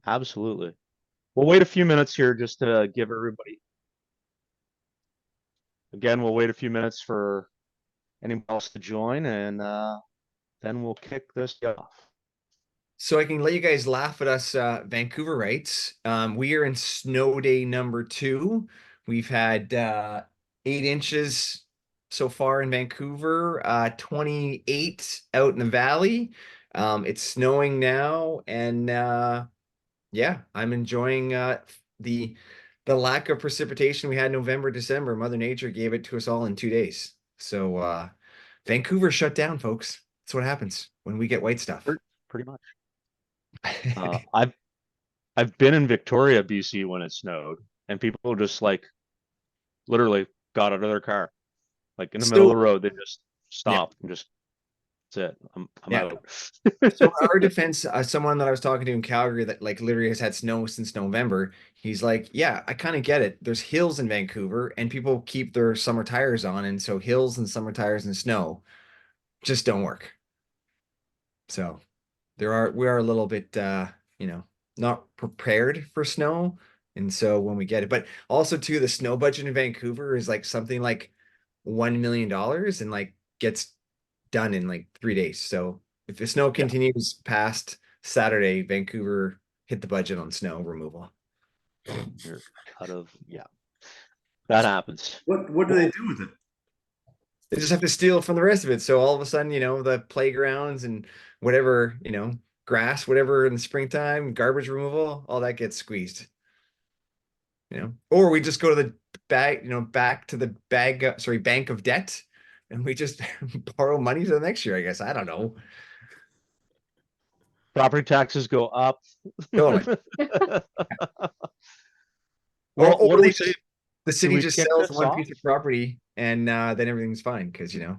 Absolutely. We'll wait a few minutes here just to give everybody, again, we'll wait a few minutes for anyone else to join and then we'll kick this off. So I can let you guys laugh at us, Vancouverites. We are in snow day number 2. We've had 8 inches so far in Vancouver, 28 out in the valley. It's snowing now, and yeah, I'm enjoying the the lack of precipitation we had November, December. Mother Nature gave it to us all in 2 days. So Vancouver shut down, folks. That's what happens when we get white stuff. Pretty much. Uh, I've I've been in Victoria, BC when it snowed, and people just like literally got out of their car, like in the middle of So the road. They just yeah, stopped and just that's it. I'm yeah. out. So in our defense, someone that I was talking to in Calgary that like literally has had snow since November, he's like, yeah, I kind of get it. There's hills in Vancouver and people keep their summer tires on, and so hills and summer tires and snow just don't work. So we are a little bit you know, not prepared for snow. And so when we get it, but also too, the snow budget in Vancouver is like something like $1 million and like gets done in like 3 days. So if the snow Yeah, continues past Saturday, Vancouver hit the budget on snow removal. you're out of yeah. That happens. What do they Well, do with it? They just have to steal from the rest of it. So all of a sudden, the playgrounds and whatever, grass, whatever in the springtime, garbage removal, all that gets squeezed. Or we just go to the back to the bank of debt, and we just borrow money to the next year, I guess. I don't know. property taxes go up. Totally. Or What do we say? the Do city we just kick sells this one off? piece of property and then everything's fine because. All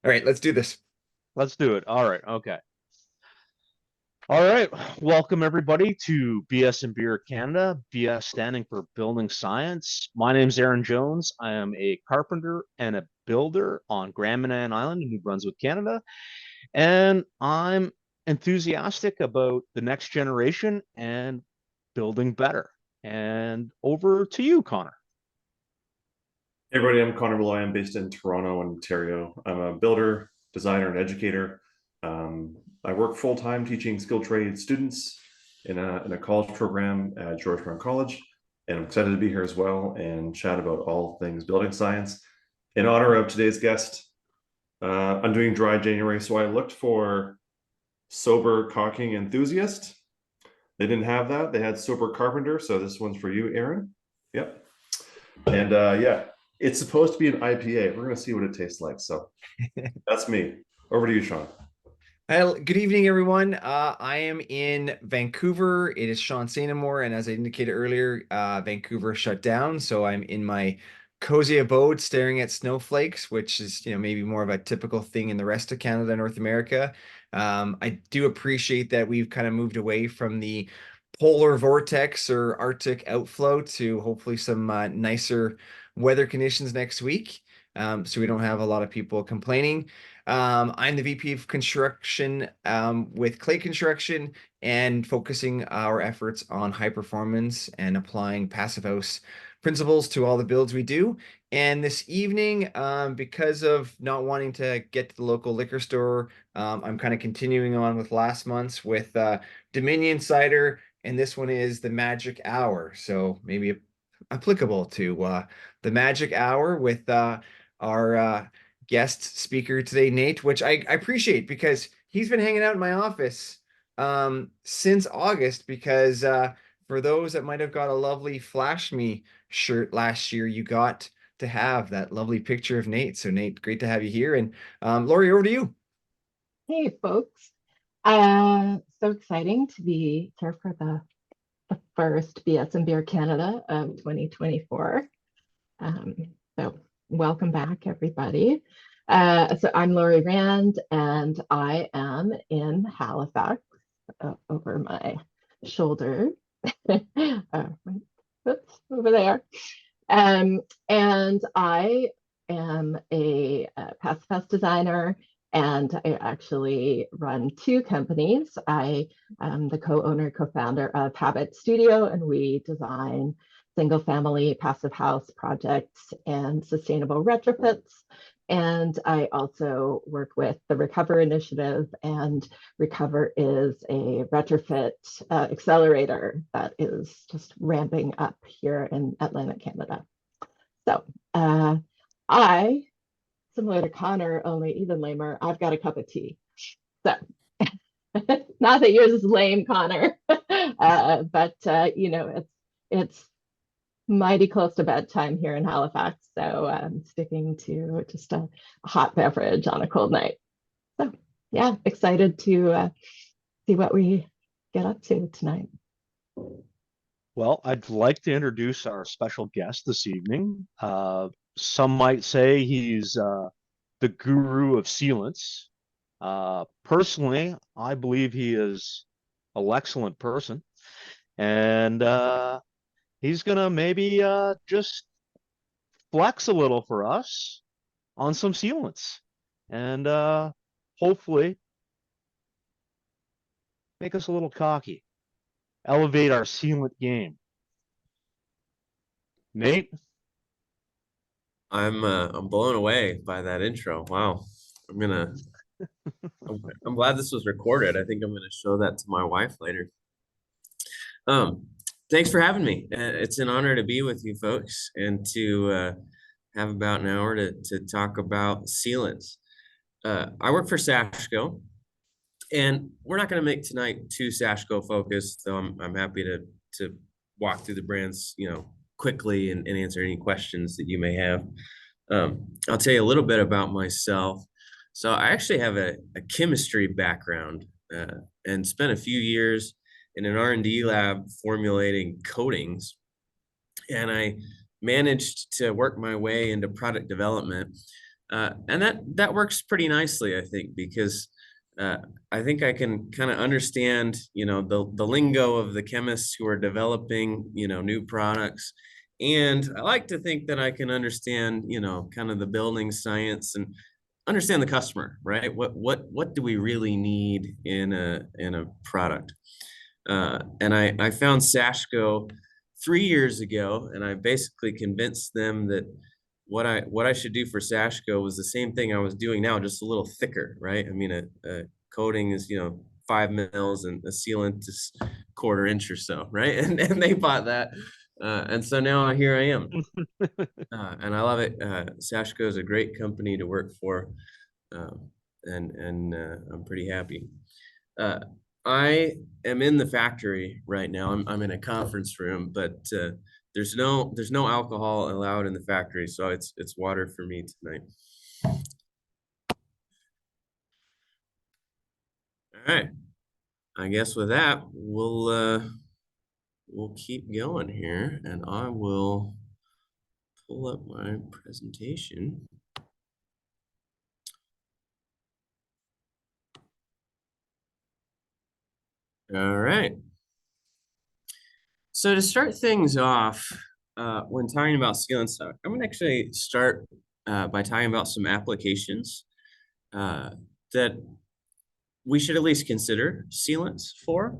right, let's do this. Let's do it. All right. Okay. All right. Welcome everybody to BS&BEER Canada. BS standing for Building Science. My name is Aaron Jones. I am a carpenter and a builder on Grand Manan Island in New Brunswick, Canada. And I'm enthusiastic about the next generation and building better. And over to you, Connor. Hey everybody, I'm Connor Malloy. I'm based in Toronto, Ontario. I'm a builder, designer, and educator. I work full-time teaching skilled trade students in a college program at Georgetown College, and I'm excited to be here as well and chat about all things building science. In honor of today's guest, I'm doing dry January, so I looked for sober caulking enthusiast. They didn't have that. They had sober carpenter, so this one's for you, Aaron. Yep. And yeah, it's supposed to be an IPA. We're going to see what it tastes like. So that's me. Over to you, Sean. Well, good evening, everyone. I am in Vancouver. It is Sean Sainamore, and as I indicated earlier, Vancouver shut down. So I'm in my cozy abode staring at snowflakes, which is, maybe more of a typical thing in the rest of Canada, North America. I do appreciate that we've kind of moved away from the polar vortex or Arctic outflow to hopefully some nicer weather conditions next week. So we don't have a lot of people complaining. I'm the VP of construction with Clay Construction and focusing our efforts on high performance and applying Passive House principles to all the builds we do. And this evening, because of not wanting to get to the local liquor store, I'm kind of continuing on with last month's with Dominion Cider, and this one is the Magic Hour. So maybe applicable to the Magic Hour with our guest speaker today, Nate, which I appreciate because he's been hanging out in my office since August because for those that might have got a lovely Flash Me shirt last year, you got to have that lovely picture of Nate. So Nate, great to have you here. And Lori, over to you. Hey, folks. So exciting to be here for the first BS&BEER Canada of 2024. So welcome back, everybody. So I'm Lori Rand, and I am in Halifax over my shoulder. Oops, over there. And I am a Passive House designer And I actually run two companies. I am the co-owner, co-founder of Habit Studio, and we design single-family passive house projects and sustainable retrofits. And I also work with the Recover Initiative, and Recover is a retrofit accelerator that is just ramping up here in Atlantic Canada. So I, similar to Connor, only even lamer, I've got a cup of tea. So not that yours is lame, Connor, but you know, it's mighty close to bedtime here in Halifax, so I'm sticking to just a hot beverage on a cold night. So yeah, excited to see what we get up to tonight. Well, I'd like to introduce our special guest this evening. Some might say he's the guru of sealants. Personally, I believe he is an excellent person, and he's gonna maybe just flex a little for us on some sealants, and hopefully make us a little cocky, elevate our sealant game. Nate? I'm blown away by that intro. Wow. I'm glad this was recorded. I think I'm gonna show that to my wife later. Thanks for having me. It's an honor to be with you folks and to have about an hour to talk about sealants. I work for Sashco, and we're not going to make tonight too Sashco focused, though I'm happy to walk through the brands, quickly and answer any questions that you may have. I'll tell you a little bit about myself. So I actually have a chemistry background and spent a few years in an R&D lab formulating coatings, and I managed to work my way into product development, and that works pretty nicely, I think, because I think I can kind of understand, the lingo of the chemists who are developing, new products. And I like to think that I can understand, kind of the building science and understand the customer, right? What do we really need in a product? And I found Sashco 3 years ago, and I basically convinced them that what I should do for Sashco was the same thing I was doing now, just a little thicker, right? I mean, a coating is 5 mils, and a sealant is 1/4 inch or so, right? And they bought that, and so now here I am, and I love it. Sashco is a great company to work for, and I'm pretty happy. I am in the factory right now. I'm in a conference room, but there's no alcohol allowed in the factory, so it's water for me tonight. All right. I guess with that, we'll keep going here, and I will pull up my presentation. All right. So to start things off, when talking about sealants, I'm gonna actually start by talking about some applications that we should at least consider sealants for.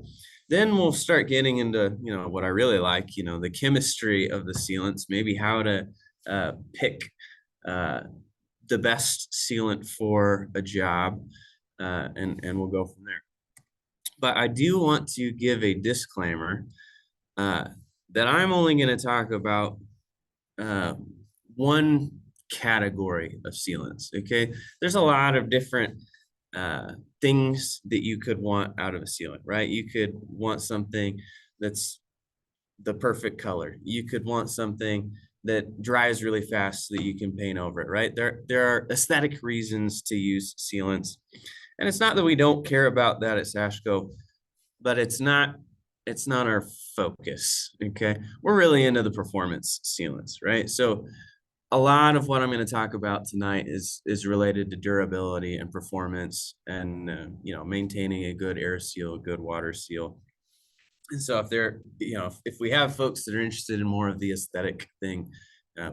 Then we'll start getting into, what I really like, the chemistry of the sealants, maybe how to pick the best sealant for a job, and we'll go from there. But I do want to give a disclaimer that I'm only going to talk about one category of sealants, okay? There's a lot of different things that you could want out of a sealant, right? You could want something that's the perfect color. You could want something that dries really fast so that you can paint over it, right? There are aesthetic reasons to use sealants. And it's not that we don't care about that at Sashco, but it's not our focus, okay? We're really into the performance sealants, right? So a lot of what I'm going to talk about tonight is related to durability and performance, and maintaining a good air seal, a good water seal. And so if we have folks that are interested in more of the aesthetic thing,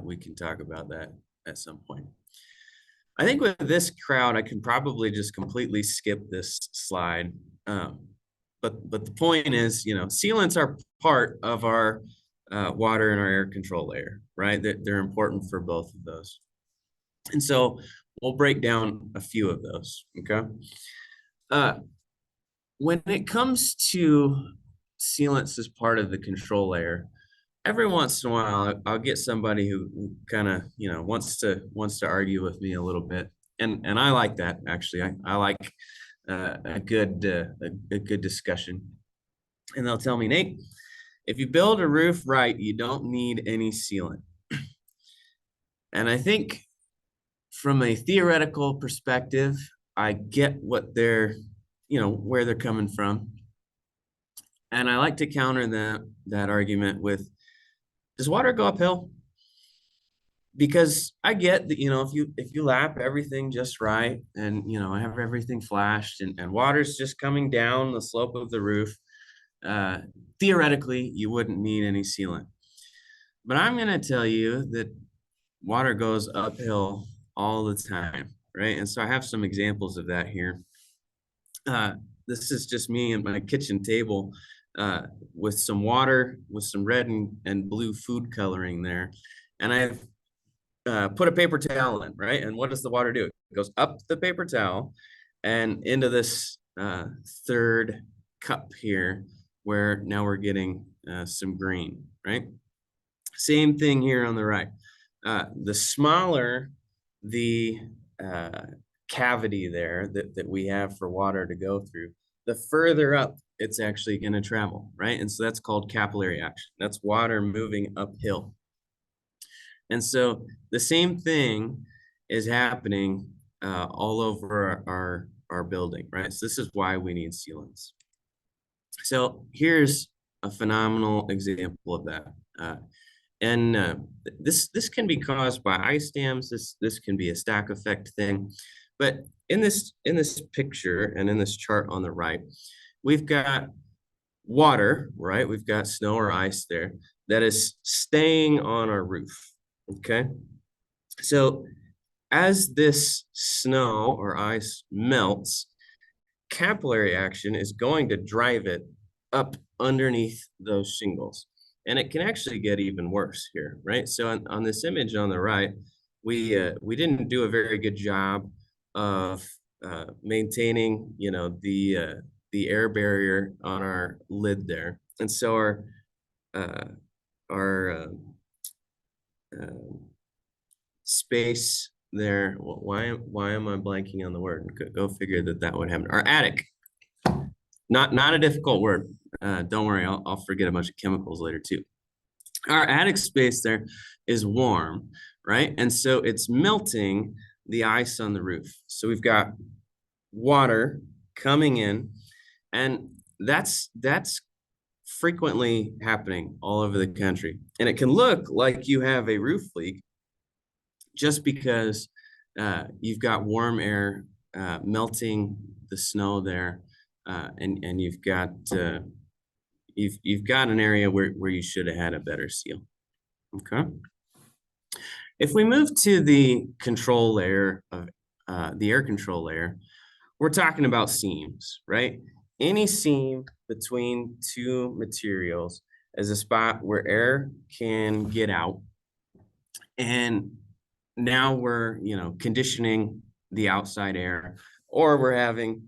we can talk about that at some point. I think with this crowd, I can probably just completely skip this slide. But the point is, sealants are part of our water and our air control layer, right? They're important for both of those. And so we'll break down a few of those, okay? When it comes to sealants as part of the control layer, every once in a while, I'll get somebody who kind of, wants to argue with me a little bit. And I like that, actually. I like a good discussion. And they'll tell me, Nate, if you build a roof right, you don't need any sealant. And I think from a theoretical perspective, I get what they're, where they're coming from. And I like to counter that argument with, does water go uphill? Because I get that, if you lap everything just right and, have everything flashed and water's just coming down the slope of the roof, theoretically, you wouldn't need any sealant. But I'm going to tell you that water goes uphill all the time, right? And so I have some examples of that here. This is just me and my kitchen table with some water, with some red and blue food coloring there. And I've put a paper towel in, right? And what does the water do? It goes up the paper towel and into this third cup here, where now we're getting some green, right? Same thing here on the right. The smaller the cavity there that we have for water to go through, the further up it's actually going to travel, right? And so that's called capillary action. That's water moving uphill. And so the same thing is happening all over our building, right? So this is why we need sealants. So here's a phenomenal example of that. This can be caused by ice dams. This can be a stack effect thing. But in this picture and in this chart on the right, we've got water, right? We've got snow or ice there that is staying on our roof, okay? So as this snow or ice melts, capillary action is going to drive it up underneath those shingles. And it can actually get even worse here, right? So on this image on the right, we didn't do a very good job of maintaining, the air barrier on our lid there. And so our space there, why am I blanking on the word? Go figure that would happen. Our attic, not a difficult word. Don't worry, I'll forget a bunch of chemicals later too. Our attic space there is warm, right? And so it's melting the ice on the roof. So we've got water coming in, and that's frequently happening all over the country. And it can look like you have a roof leak just because you've got warm air melting the snow there, and you've got an area where you should have had a better seal. Okay. If we move to the control layer of the air control layer, we're talking about seams, right? Any seam between two materials is a spot where air can get out. And now we're, conditioning the outside air, or we're having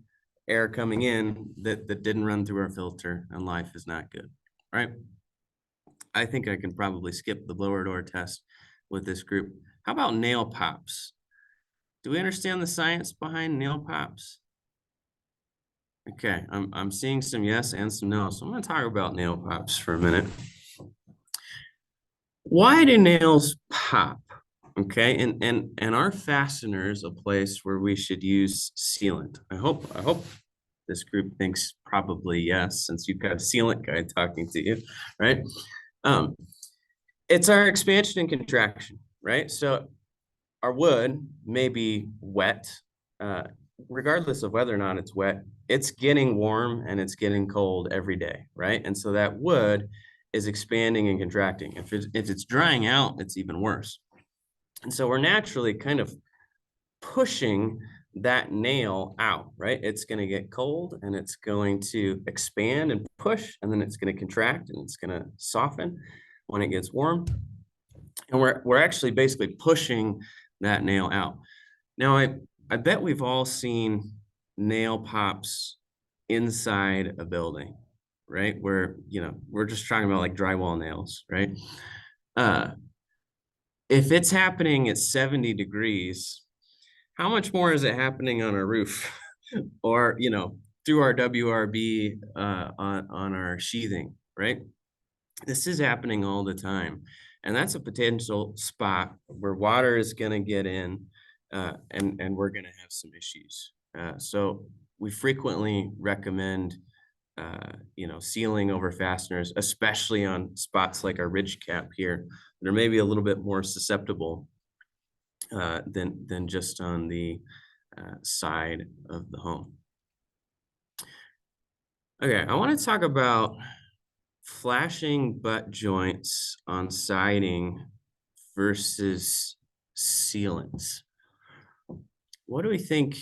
air coming in that didn't run through our filter, and life is not good, right? I think I can probably skip the blower door test with this group. How about nail pops? Do we understand the science behind nail pops? Okay, I'm seeing some yes and some no. So I'm going to talk about nail pops for a minute. Why do nails pop? Okay, and are fasteners a place where we should use sealant? I hope this group thinks probably yes, since you've got a sealant guy talking to you, right? It's our expansion and contraction, right? So our wood may be wet, regardless of whether or not it's wet, it's getting warm and it's getting cold every day, right? And so that wood is expanding and contracting. If it's drying out, it's even worse. And so we're naturally kind of pushing that nail out, right? It's going to get cold and it's going to expand and push, and then it's going to contract and it's going to soften when it gets warm. And we're actually basically pushing that nail out. Now, I bet we've all seen nail pops inside a building, right? Where, we're just talking about like drywall nails, right? If it's happening at 70 degrees, how much more is it happening on a roof or, through our WRB on our sheathing, right? This is happening all the time. And that's a potential spot where water is going to get in and we're going to have some issues. So we frequently recommend, sealing over fasteners, especially on spots like our ridge cap here, that are maybe a little bit more susceptible than just on the side of the home. Okay, I want to talk about flashing butt joints on siding versus sealants. What do we think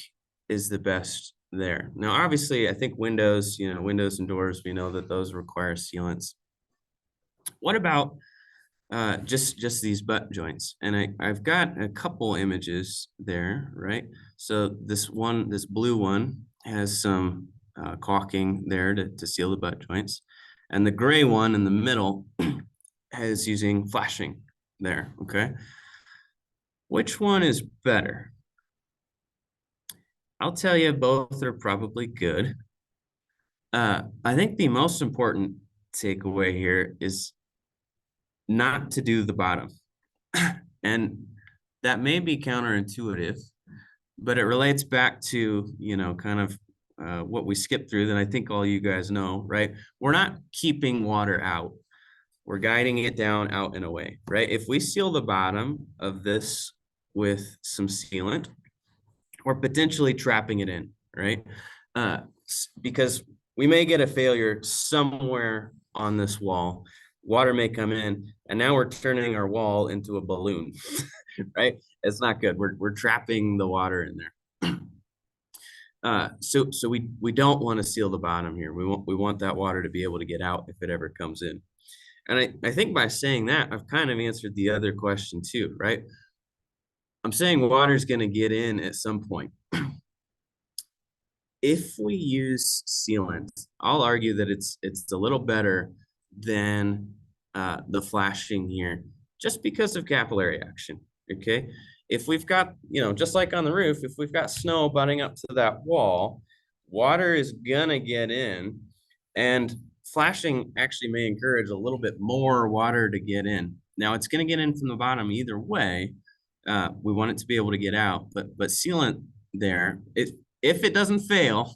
is the best there? Now, obviously, I think windows, windows and doors, we know that those require sealants. What about just these butt joints? And I've got a couple images there, right? So this blue one has some caulking there to seal the butt joints. And the gray one in the middle is using flashing there, okay? Which one is better? I'll tell you, both are probably good. I think the most important takeaway here is not to do the bottom. And that may be counterintuitive, but it relates back to, kind of what we skipped through that I think all you guys know, right? We're not keeping water out. We're guiding it down, out, and away, right? If we seal the bottom of this with some sealant, we're potentially trapping it in, right? Because we may get a failure somewhere on this wall. Water may come in, and now we're turning our wall into a balloon, right? It's not good. We're trapping the water in there. So we don't want to seal the bottom here. We want that water to be able to get out if it ever comes in. And I think by saying that, I've kind of answered the other question too, right? I'm saying water's going to get in at some point. If we use sealant, I'll argue that it's a little better than the flashing here, just because of capillary action, okay? If we've got, just like on the roof, if we've got snow butting up to that wall, water is gonna get in, and flashing actually may encourage a little bit more water to get in. Now, it's gonna get in from the bottom either way. We want it to be able to get out, but sealant there, if it doesn't fail,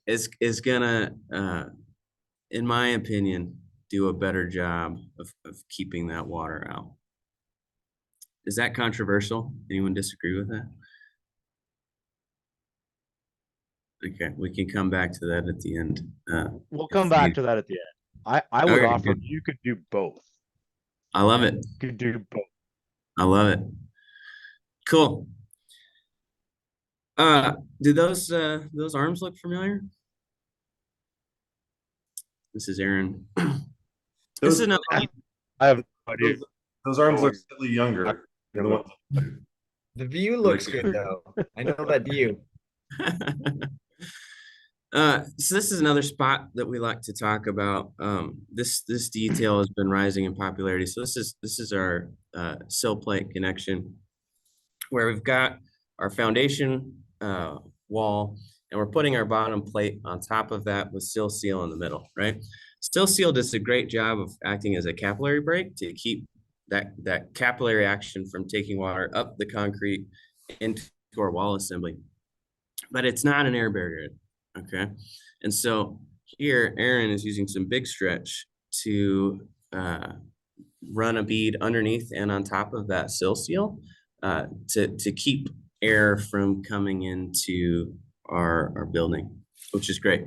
is gonna, in my opinion, do a better job of keeping that water out. Is that controversial? Anyone disagree with that? Okay, we can come back to that at the end. We'll come back to that at the end. I would offer you could do both. I love it. You could do both. I love it. Cool. Do those arms look familiar? This is Aaron. This is another. I have no idea. Those arms look slightly younger. The view looks good though. I know that view. So this is another spot that we like to talk about. This detail has been rising in popularity. So this is our sill plate connection, where we've got our foundation wall, and we're putting our bottom plate on top of that with sill seal in the middle, right? Sill seal does a great job of acting as a capillary break to keep that capillary action from taking water up the concrete into our wall assembly. But it's not an air barrier, okay? And so here, Aaron is using some big stretch to run a bead underneath and on top of that sill seal to keep air from coming into our building, which is great.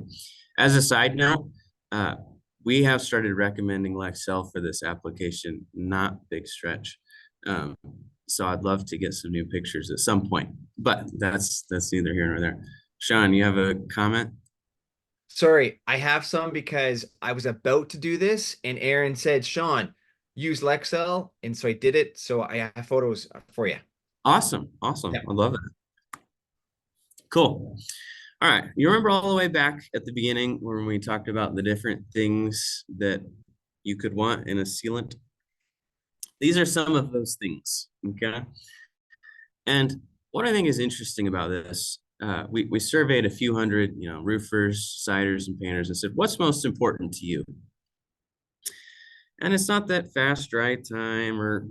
As a side note, we have started recommending Lexcel for this application, not big stretch. So I'd love to get some new pictures at some point, but that's neither here nor there. Sean, you have a comment? Sorry, I have some because I was about to do this and Aaron said, Sean, use Lexel. And so I did it. So I have photos for you. Awesome. I love that. Cool. All right. You remember all the way back at the beginning when we talked about the different things that you could want in a sealant? These are some of those things, okay? And what I think is interesting about this, we surveyed a few hundred, roofers, siders, and painters and said, what's most important to you? And it's not that fast dry time or,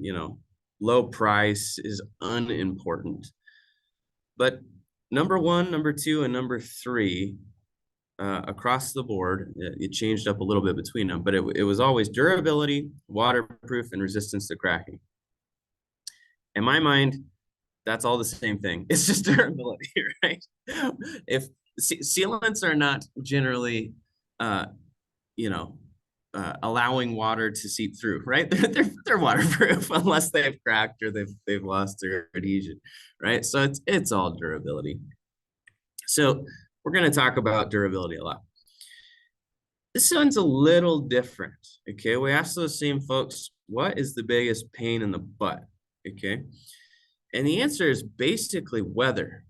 low price is unimportant. But number one, number two, and number three, across the board, it changed up a little bit between them, but it was always durability, waterproof, and resistance to cracking. In my mind, that's all the same thing. It's just durability, right? If sealants are not generally, allowing water to seep through, right? They're waterproof unless they've cracked or they've lost their adhesion, right? So it's all durability. So we're going to talk about durability a lot. This one's a little different, okay? We asked those same folks, what is the biggest pain in the butt, okay? And the answer is basically weather,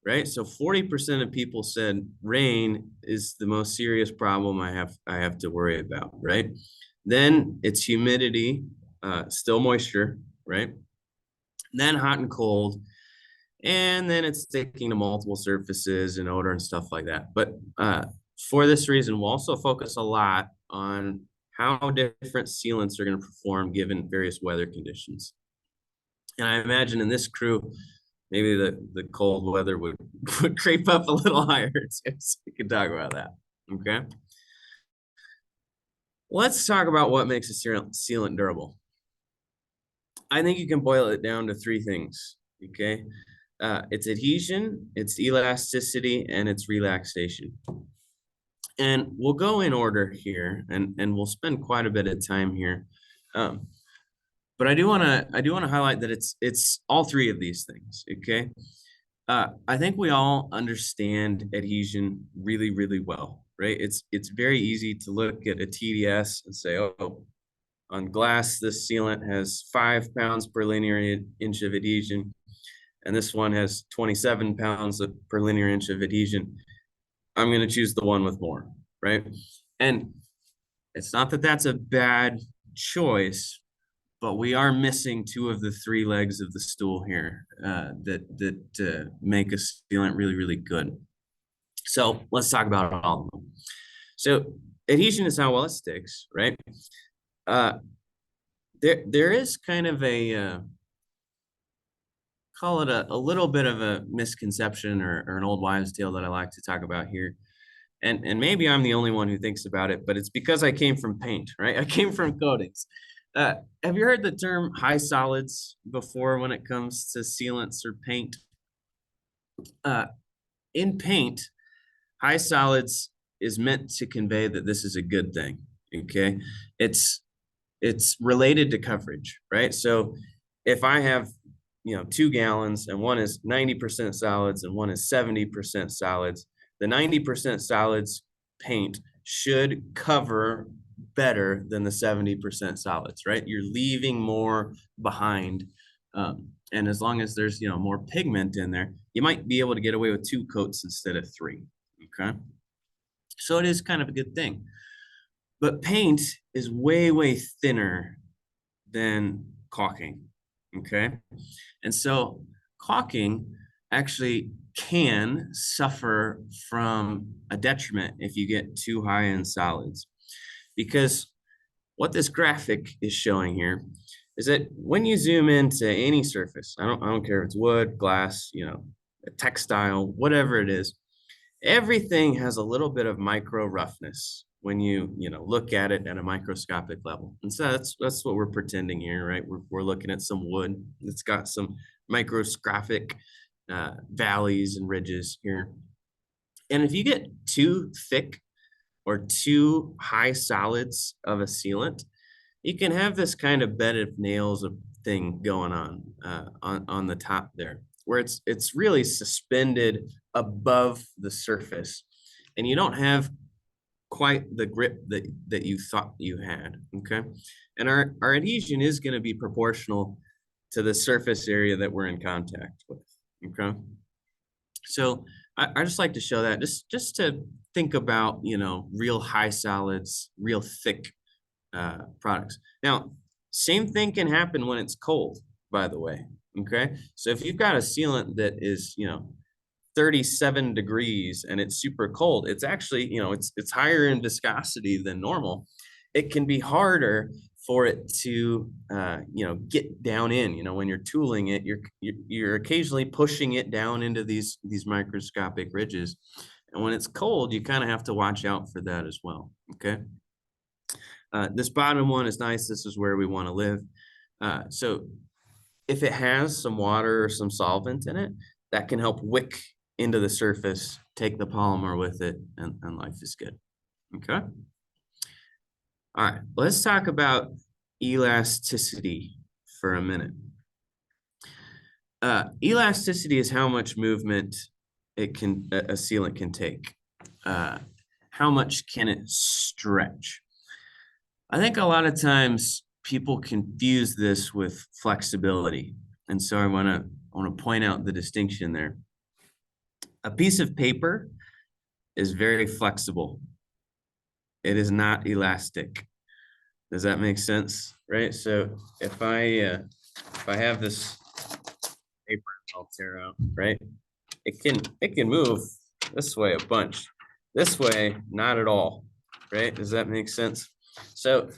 right? So 40% of people said rain is the most serious problem I have to worry about, right? Then it's humidity, still moisture, right? Then hot and cold, and then it's sticking to multiple surfaces and odor and stuff like that. But for this reason, we'll also focus a lot on how different sealants are going to perform given various weather conditions. And I imagine in this crew, maybe the cold weather would creep up a little higher, so we can talk about that, okay? Let's talk about what makes a sealant durable. I think you can boil it down to three things, okay? It's adhesion, it's elasticity, and it's relaxation. And we'll go in order here, and we'll spend quite a bit of time here. But I do want to highlight that it's all three of these things, okay? I think we all understand adhesion really, really well, right? It's very easy to look at a TDS and say, oh, on glass, this sealant has 5 pounds per linear inch of adhesion, and this one has 27 pounds per linear inch of adhesion. I'm going to choose the one with more, right? And it's not that that's a bad choice, but we are missing 2 of the 3 legs of the stool here that make a sealant really, really good. So let's talk about all of them. So adhesion is how well it sticks, right? There is kind of a call it a little bit of a misconception or an old wives' tale that I like to talk about here. And maybe I'm the only one who thinks about it, but it's because I came from paint, right? I came from coatings. Have you heard the term high solids before when it comes to sealants or paint? In paint, high solids is meant to convey that this is a good thing, okay? It's related to coverage, right? So if I have 2 gallons and one is 90% solids and one is 70% solids, the 90% solids paint should cover better than the 70% solids, right? You're leaving more behind. And as long as there's, more pigment in there, you might be able to get away with 2 coats instead of 3, okay? So it is kind of a good thing. But paint is way, way thinner than caulking, okay? And so caulking actually can suffer from a detriment if you get too high in solids. Because what this graphic is showing here is that when you zoom into any surface, I don't care if it's wood, glass, a textile, whatever it is, everything has a little bit of micro roughness when you look at it at a microscopic level. And so that's what we're pretending here, right? We're looking at some wood that's got some microscopic valleys and ridges here. And if you get too thick or too high solids of a sealant, you can have this kind of bed of nails thing going on the top there, where it's really suspended above the surface, and you don't have quite the grip that you thought you had. Okay, and our adhesion is going to be proportional to the surface area that we're in contact with. Okay, so I just like to show that just to think about, you know, real high solids, real thick products. Now, same thing can happen when it's cold, by the way. Okay, so if you've got a sealant that is, you know, 37 degrees and it's super cold, it's actually, you know, it's higher in viscosity than normal. It can be harder for it to, you know, get down in, you know, when you're tooling it, you're occasionally pushing it down into these microscopic ridges. And when it's cold, you kind of have to watch out for that as well. Okay. This bottom one is nice. This is where we want to live. So if it has some water or some solvent in it, that can help wick into the surface, take the polymer with it, and life is good. Okay. All right, let's talk about elasticity for a minute. Elasticity is how much movement a sealant can take. How much can it stretch? I think a lot of times people confuse this with flexibility. And so I want to point out the distinction there. A piece of paper is very flexible. It is not elastic. Does that make sense? Right? So if I have this paper I'll tear out, right? It can move this way a bunch. This way, not at all. Right? Does that make sense? So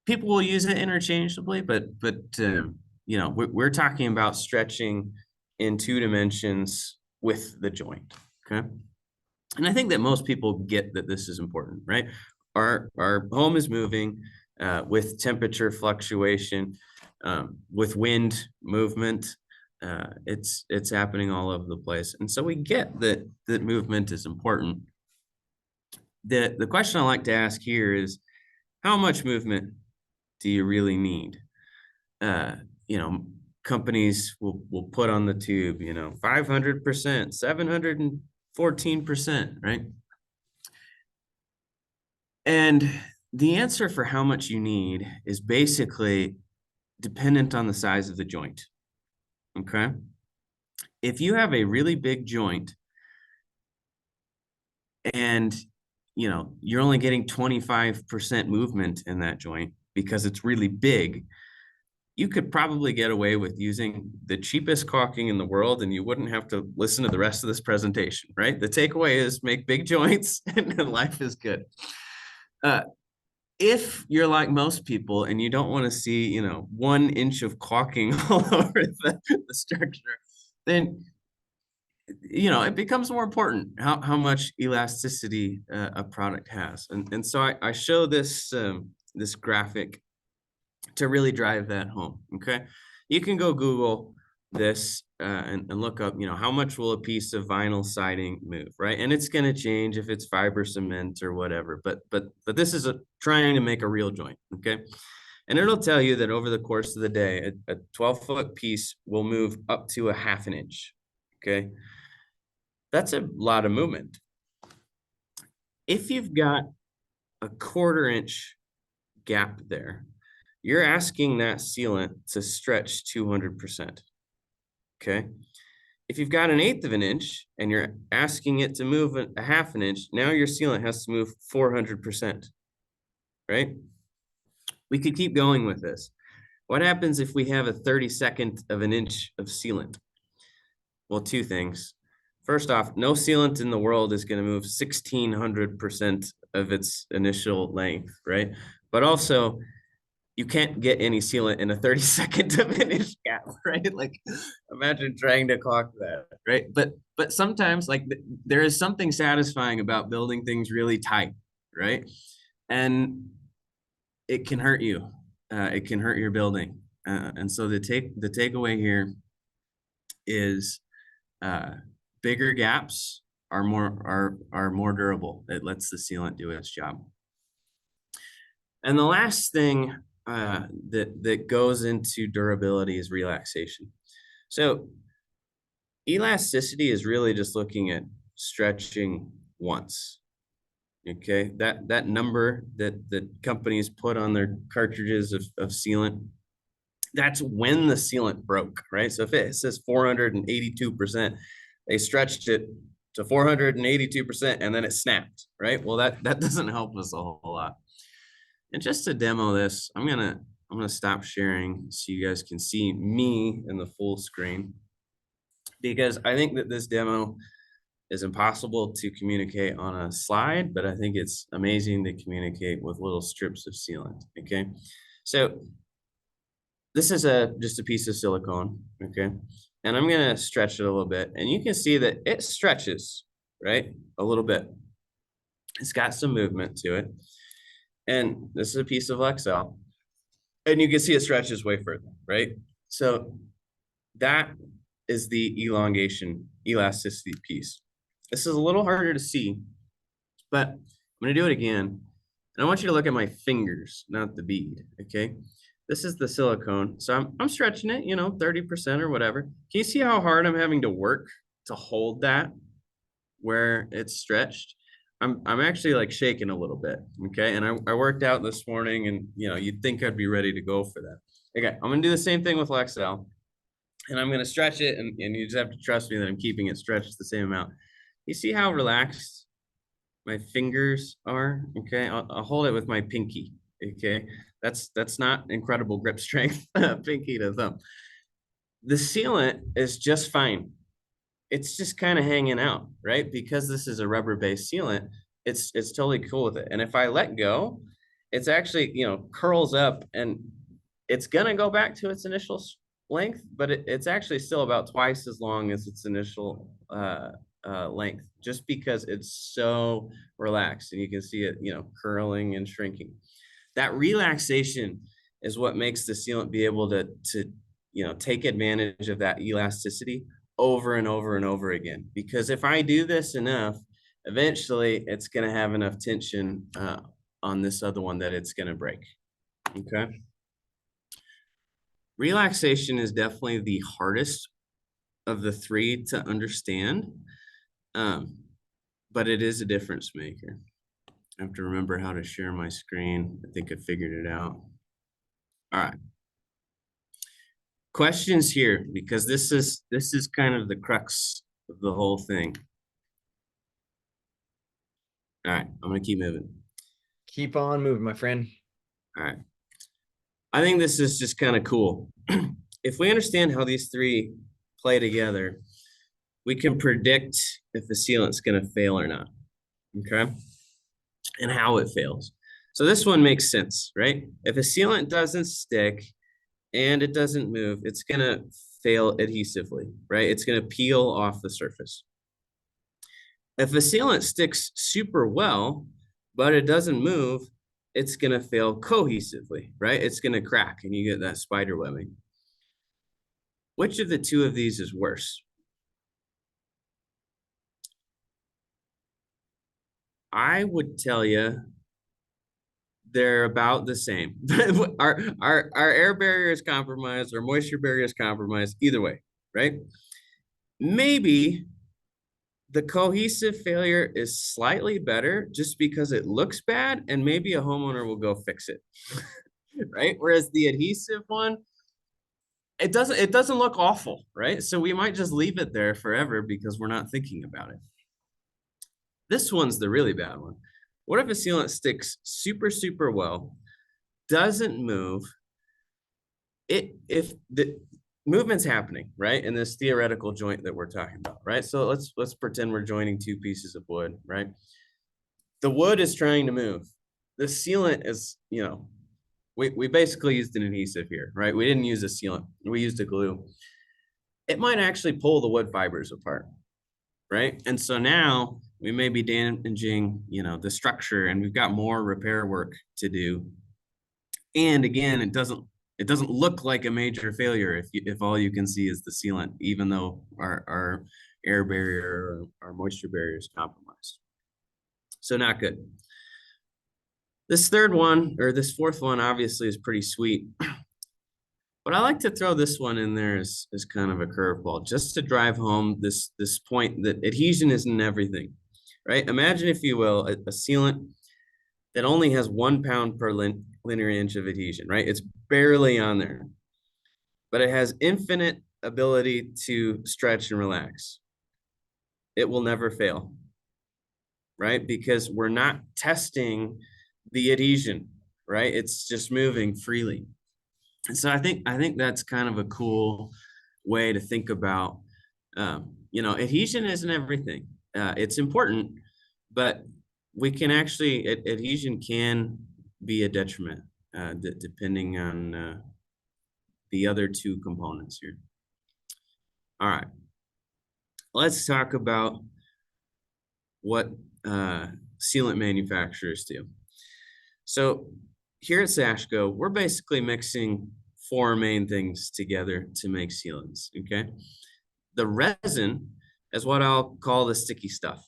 people will use it interchangeably, but you know, we're talking about stretching in 2 dimensions with the joint. Okay. And I think that most people get that this is important, right? Our home is moving with temperature fluctuation, with wind movement. It's happening all over the place. And so we get that movement is important. The question I like to ask here is, how much movement do you really need? You know, companies will put on the tube, you know, 500%, 714%, right? And the answer for how much you need is basically dependent on the size of the joint. Okay. If you have a really big joint and, you know, you're only getting 25% movement in that joint because it's really big, you could probably get away with using the cheapest caulking in the world and you wouldn't have to listen to the rest of this presentation, right? The takeaway is make big joints and life is good. If you're like most people and you don't want to see, you know, 1 inch of caulking all over the structure, then, you know, it becomes more important how much elasticity a product has. And so I show this this graphic to really drive that home. Okay, you can go Google this and look up, you know, how much will a piece of vinyl siding move, right? And it's going to change if it's fiber cement or whatever, but this is trying to make a real joint. Okay, and it'll tell you that over the course of the day, a 12-foot piece will move up to a 1/2 inch. Okay, that's a lot of movement. If you've got a 1/4 inch gap there, you're asking that sealant to stretch 200%. Okay. If you've got 1/8 of an inch and you're asking it to move a 1/2 inch, now your sealant has to move 400%. Right? We could keep going with this. What happens if we have a 32nd of an inch of sealant? Well, 2 things. First off, no sealant in the world is going to move 1600% of its initial length, right? But also, you can't get any sealant in a 32nd of an inch gap, right? Like, imagine trying to caulk that, right? But sometimes, like, there is something satisfying about building things really tight, right? And it can hurt you. It can hurt your building. And so the takeaway here is bigger gaps are more durable. It lets the sealant do its job. And the last thing that goes into durability is relaxation. So elasticity is really just looking at stretching once. Okay, that number that companies put on their cartridges of sealant, that's when the sealant broke, right? So if it says 482%, they stretched it to 482% and then it snapped, right? Well, that doesn't help us a whole lot. And just to demo this, I'm gonna stop sharing so you guys can see me in the full screen, because I think that this demo is impossible to communicate on a slide, but I think it's amazing to communicate with little strips of sealant. Okay, so this is just a piece of silicone. Okay, and I'm gonna stretch it a little bit, and you can see that it stretches, right, a little bit. It's got some movement to it, and this is a piece of Lexel, and you can see it stretches way further, right? So that is the elongation, elasticity piece. This is a little harder to see, but I'm gonna do it again. And I want you to look at my fingers, not the bead, okay? This is the silicone. So I'm stretching it, 30% or whatever. Can you see how hard I'm having to work to hold that where it's stretched? I'm actually like shaking a little bit, okay? And I worked out this morning, and you'd think I'd be ready to go for that. Okay, I'm gonna do the same thing with Lexel. And I'm gonna stretch it, and you just have to trust me that I'm keeping it stretched the same amount. You see how relaxed my fingers are? Okay, I'll hold it with my pinky. Okay, that's not incredible grip strength, pinky to thumb. The sealant is just fine. It's just kind of hanging out, right? Because this is a rubber-based sealant, it's totally cool with it. And if I let go, it's actually, curls up, and it's gonna go back to its initial length, but it's actually still about twice as long as its initial length, just because it's so relaxed, and you can see it, curling and shrinking. That relaxation is what makes the sealant be able to take advantage of that elasticity over and over and over again. Because if I do this enough, eventually it's going to have enough tension on this other one that it's going to break. Okay. Relaxation is definitely the hardest of the three to understand, but it is a difference maker. I have to remember how to share my screen. I think I figured it out. All right. Questions here, because this is kind of the crux of the whole thing. All right, I'm gonna keep moving. Keep on moving, my friend. All right. I think this is just kind of cool. If we understand how these three play together, we can predict if the sealant's gonna fail or not. Okay. And how it fails. So this one makes sense, right? If a sealant doesn't stick and it doesn't move, it's gonna fail adhesively, right? It's gonna peel off the surface. If a sealant sticks super well, but it doesn't move, it's gonna fail cohesively, right? It's gonna crack, and you get that spider webbing. Which of the two of these is worse? I would tell you they're about the same. our air barrier is compromised, our moisture barrier is compromised, either way, right? Maybe the cohesive failure is slightly better just because it looks bad, and maybe a homeowner will go fix it, right? Whereas the adhesive one, it doesn't look awful, right? So we might just leave it there forever because we're not thinking about it. This one's the really bad one. What if a sealant sticks super, super well, doesn't move? If the movement's happening, right, in this theoretical joint that we're talking about, right? So let's pretend we're joining two pieces of wood, right? The wood is trying to move. The sealant is, we basically used an adhesive here, right? We didn't use a sealant. We used a glue. It might actually pull the wood fibers apart, right? And so now we may be damaging, the structure, and we've got more repair work to do. And again, it doesn't look like a major failure if all you can see is the sealant, even though our air barrier or our moisture barrier is compromised. So not good. This third one, or this fourth one, obviously is pretty sweet. But I like to throw this one in there as kind of a curveball, just to drive home this point that adhesion isn't everything, right? Imagine, if you will, a sealant that only has 1 pound per linear inch of adhesion, right? It's barely on there, but it has infinite ability to stretch and relax. It will never fail, right? Because we're not testing the adhesion, right? It's just moving freely. And so I think that's kind of a cool way to think about, you know, adhesion isn't everything. It's important, but we can actually, adhesion can be a detriment, depending on the other two components here. All right, let's talk about what sealant manufacturers do. So here at Sashco, we're basically mixing 4 main things together to make sealants, okay? The resin is what I'll call the sticky stuff.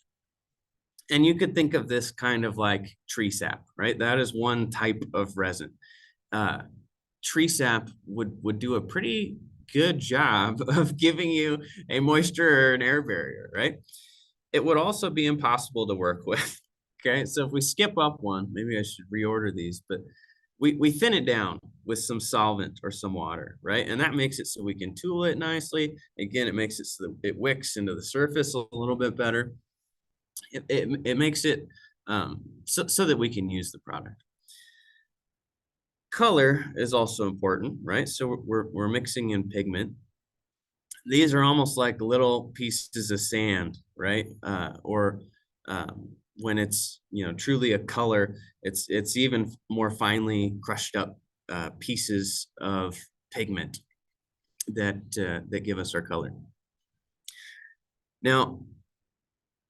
And you could think of this kind of like tree sap, right? That is one type of resin. Tree sap would do a pretty good job of giving you a moisture or an air barrier, right? It would also be impossible to work with. Okay, so if we skip up one, maybe I should reorder these, but we thin it down with some solvent or some water, right? And that makes it so we can tool it nicely. Again, it makes it so that it wicks into the surface a little bit better. It makes it so that we can use the product. Color is also important, right? So we're mixing in pigment. These are almost like little pieces of sand, right? When it's, you know, truly a color, it's even more finely crushed up pieces of pigment that give us our color. Now,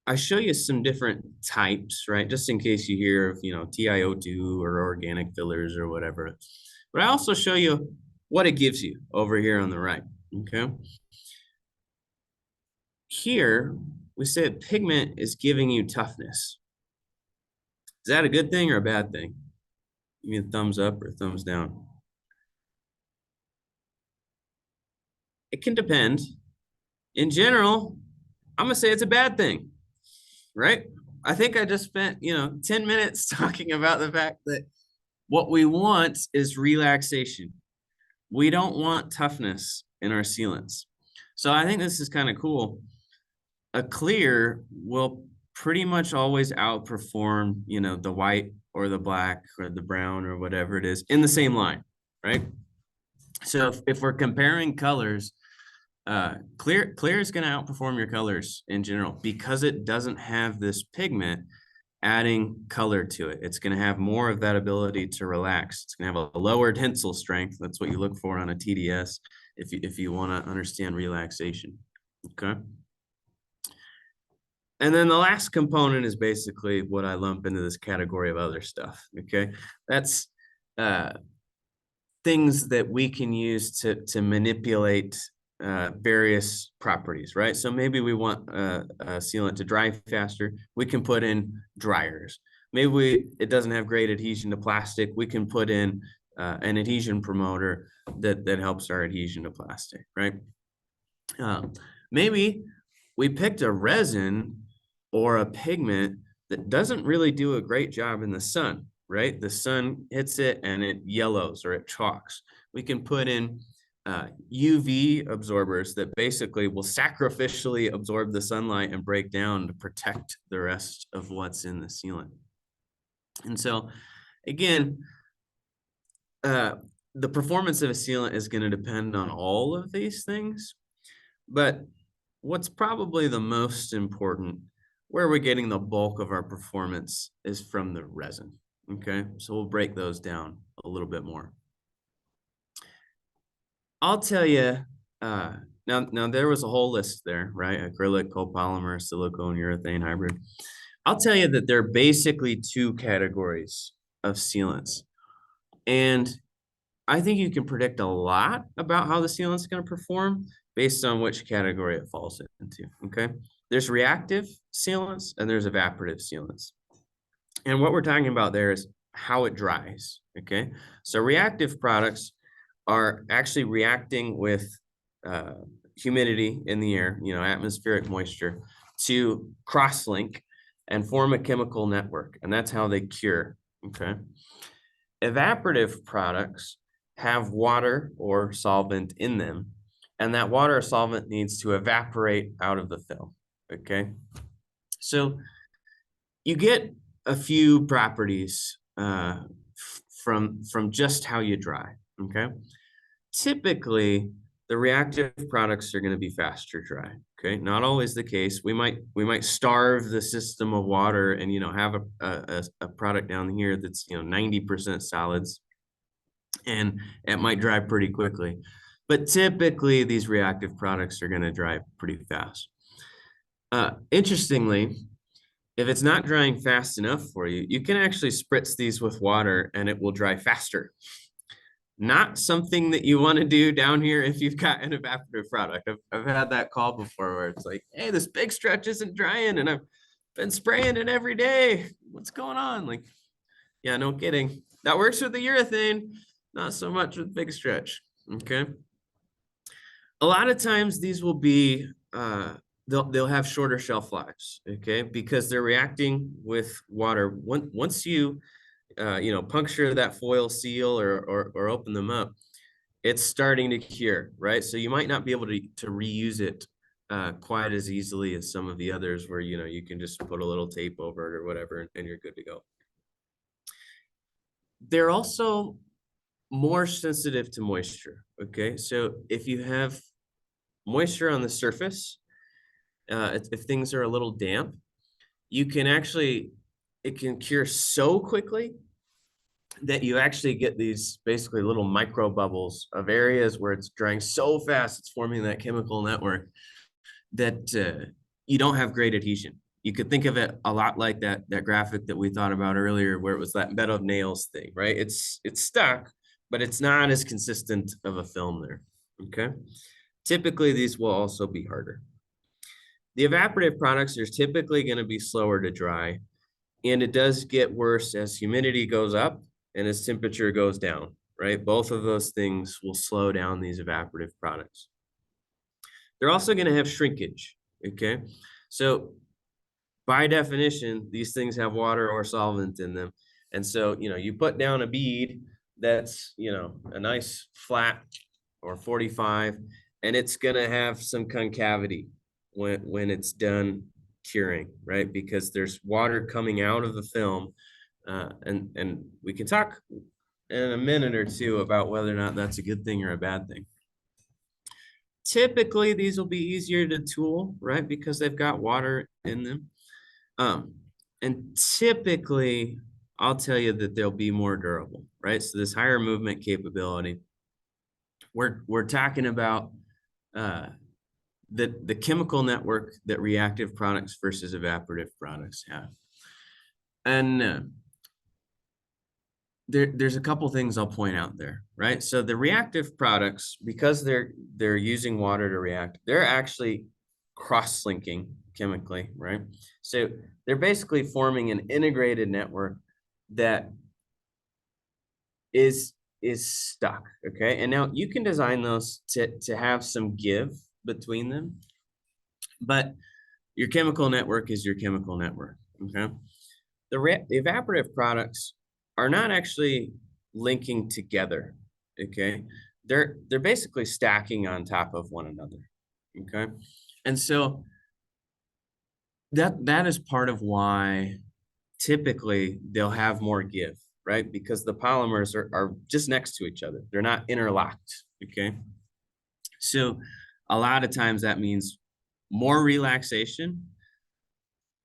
I show you some different types, right? Just in case you hear of, you know, TiO2 or organic fillers or whatever. But I also show you what it gives you over here on the right, okay? Here, we say that pigment is giving you toughness. Is that a good thing or a bad thing? Give me a thumbs up or a thumbs down. It can depend. In general, I'm gonna say it's a bad thing, right? I think I just spent, you know, 10 minutes talking about the fact that what we want is relaxation. We don't want toughness in our sealants. So I think this is kind of cool. A clear will pretty much always outperform, you know, the white or the black or the brown or whatever it is in the same line, right? So if we're comparing colors, clear is going to outperform your colors in general because it doesn't have this pigment adding color to it. It's going to have more of that ability to relax. It's going to have a lower tensile strength. That's what you look for on a TDS if you want to understand relaxation. Okay. And then the last component is basically what I lump into this category of other stuff. Okay. That's things that we can use to manipulate various properties, right? So maybe we want a sealant to dry faster. We can put in dryers. Maybe it doesn't have great adhesion to plastic. We can put in an adhesion promoter that helps our adhesion to plastic, right? Maybe we picked a resin or a pigment that doesn't really do a great job in the sun, right? The sun hits it and it yellows or it chalks. We can put in UV absorbers that basically will sacrificially absorb the sunlight and break down to protect the rest of what's in the sealant. And so, again, the performance of a sealant is going to depend on all of these things, but what's probably the most important, where we're getting the bulk of our performance, is from the resin. Okay, so we'll break those down a little bit more. I'll tell you, now there was a whole list there, right? Acrylic, copolymer, silicone, urethane, hybrid. I'll tell you that there are basically 2 categories of sealants. And I think you can predict a lot about how the sealant is going to perform based on which category it falls into, okay? There's reactive sealants and there's evaporative sealants. And what we're talking about there is how it dries, okay? So reactive products are actually reacting with humidity in the air, atmospheric moisture, to cross-link and form a chemical network, and that's how they cure, okay? Evaporative products have water or solvent in them, and that water or solvent needs to evaporate out of the film, okay? So you get a few properties from just how you dry, okay? Typically, the reactive products are going to be faster dry, okay? Not always the case. We might starve the system of water and, have a product down here that's, 90% solids, and it might dry pretty quickly. But typically, these reactive products are going to dry pretty fast. Interestingly, if it's not drying fast enough for you, you can actually spritz these with water and it will dry faster. Not something that you want to do down here if you've got an evaporative product. I've had that call before where it's like, hey, this big stretch isn't drying and I've been spraying it every day. What's going on? Like, yeah, no kidding. That works with the urethane, not so much with big stretch, okay? A lot of times these will be, they'll have shorter shelf lives, okay? Because they're reacting with water. Once you puncture that foil seal or open them up, it's starting to cure, right? So you might not be able to reuse it quite as easily as some of the others where, you can just put a little tape over it or whatever and you're good to go. They're also more sensitive to moisture, okay? So if you have moisture on the surface, if things are a little damp, it can cure so quickly that you actually get these basically little micro bubbles of areas where it's drying so fast, it's forming that chemical network that you don't have great adhesion. You could think of it a lot like that graphic that we thought about earlier, where it was that bed of nails thing, right? It's stuck, but it's not as consistent of a film there, okay? Typically, these will also be harder. The evaporative products are typically going to be slower to dry, and it does get worse as humidity goes up and as temperature goes down, right? Both of those things will slow down these evaporative products. They're also going to have shrinkage, okay? So by definition, these things have water or solvent in them. And so, you put down a bead that's, a nice flat or 45, and it's going to have some concavity when it's done curing, right? Because there's water coming out of the film. And we can talk in a minute or two about whether or not that's a good thing or a bad thing. Typically, these will be easier to tool, right? Because they've got water in them. And typically, I'll tell you that they'll be more durable, right? So this higher movement capability, we're talking about the chemical network that reactive products versus evaporative products have. And there's a couple things I'll point out there, right? So the reactive products, because they're using water to react, they're actually cross-linking chemically, right? So they're basically forming an integrated network that is stuck, okay? And now you can design those to have some give between them, but your chemical network is your chemical network, okay? The evaporative products are not actually linking together, okay? They're basically stacking on top of one another, okay? And so that is part of why typically they'll have more give, right? Because the polymers are just next to each other. They're not interlocked, okay? So a lot of times that means more relaxation,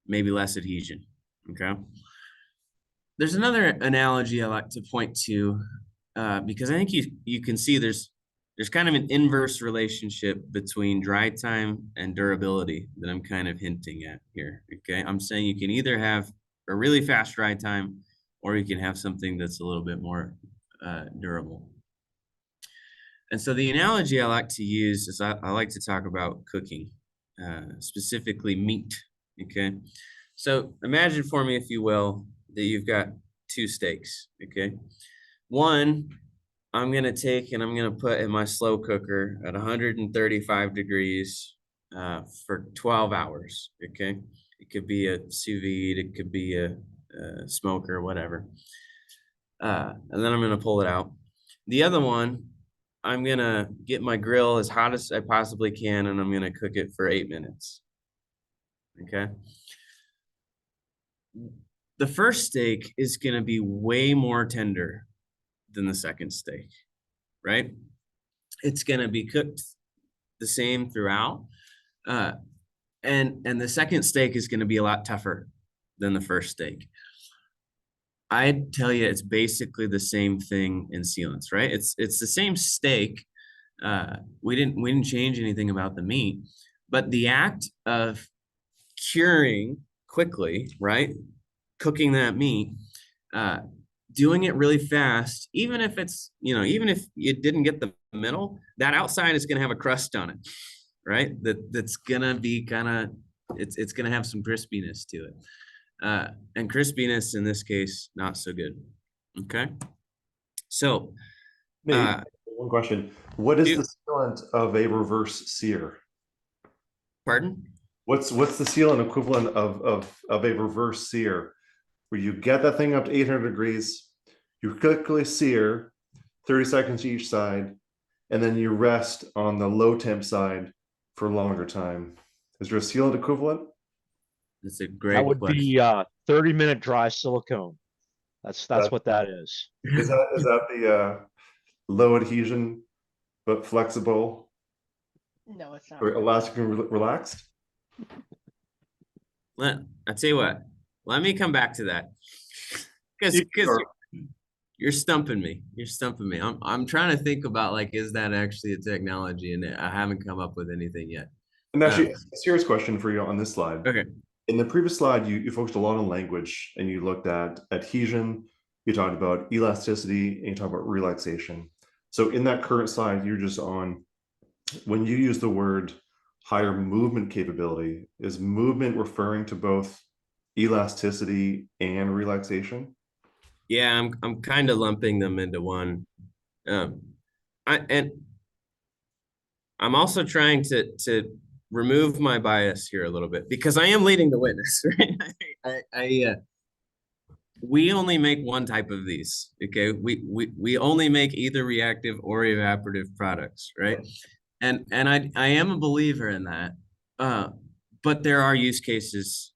maybe less adhesion, okay? There's another analogy I like to point to because I think you can see there's kind of an inverse relationship between dry time and durability that I'm kind of hinting at here, okay? I'm saying you can either have a really fast dry time or you can have something that's a little bit more durable. And so the analogy I like to use is I like to talk about cooking, specifically meat, okay? So imagine for me, if you will, that you've got two stakes, okay? One, I'm gonna take and I'm gonna put in my slow cooker at 135 degrees for 12 hours, okay? It could be a sous vide, it could be a smoker, whatever. And then I'm gonna pull it out. The other one, I'm gonna get my grill as hot as I possibly can, and I'm gonna cook it for 8 minutes, okay? The first steak is gonna be way more tender than the second steak, right? It's gonna be cooked the same throughout. And the second steak is gonna be a lot tougher than the first steak. I'd tell you it's basically the same thing in sealants, right? It's the same steak. We didn't change anything about the meat, but the act of curing quickly, right? Cooking that meat, doing it really fast, even if it's, even if you didn't get the middle, that outside is gonna have a crust on it, right? That's gonna be it's gonna have some crispiness to it. And crispiness in this case, not so good. Okay. So Nate, one question. What is the sealant of a reverse sear? Pardon? What's the sealant equivalent of a reverse sear? Where you get that thing up to 800 degrees, you quickly sear 30 seconds each side, and then you rest on the low temp side for a longer time. Is there a sealant equivalent? That's a great That would question. be 30-minute dry silicone. That's what that is. Is that the low adhesion but flexible No, it's not. or elastic and relaxed? I tell you what, let me come back to that. Because you're stumping me. You're stumping me. I'm trying to think about, like, is that actually a technology? And I haven't come up with anything yet. And actually, a serious question for you on this slide. Okay. In the previous slide, you focused a lot on language and you looked at adhesion, you talked about elasticity, and you talked about relaxation. So in that current slide, you're just on, when you use the word higher movement capability, is movement referring to both elasticity and relaxation? Yeah, I'm kind of lumping them into one. And I'm also trying to remove my bias here a little bit, because I am leading the witness, right? We only make one type of these, okay? We only make either reactive or evaporative products, right? And I am a believer in that, but there are use cases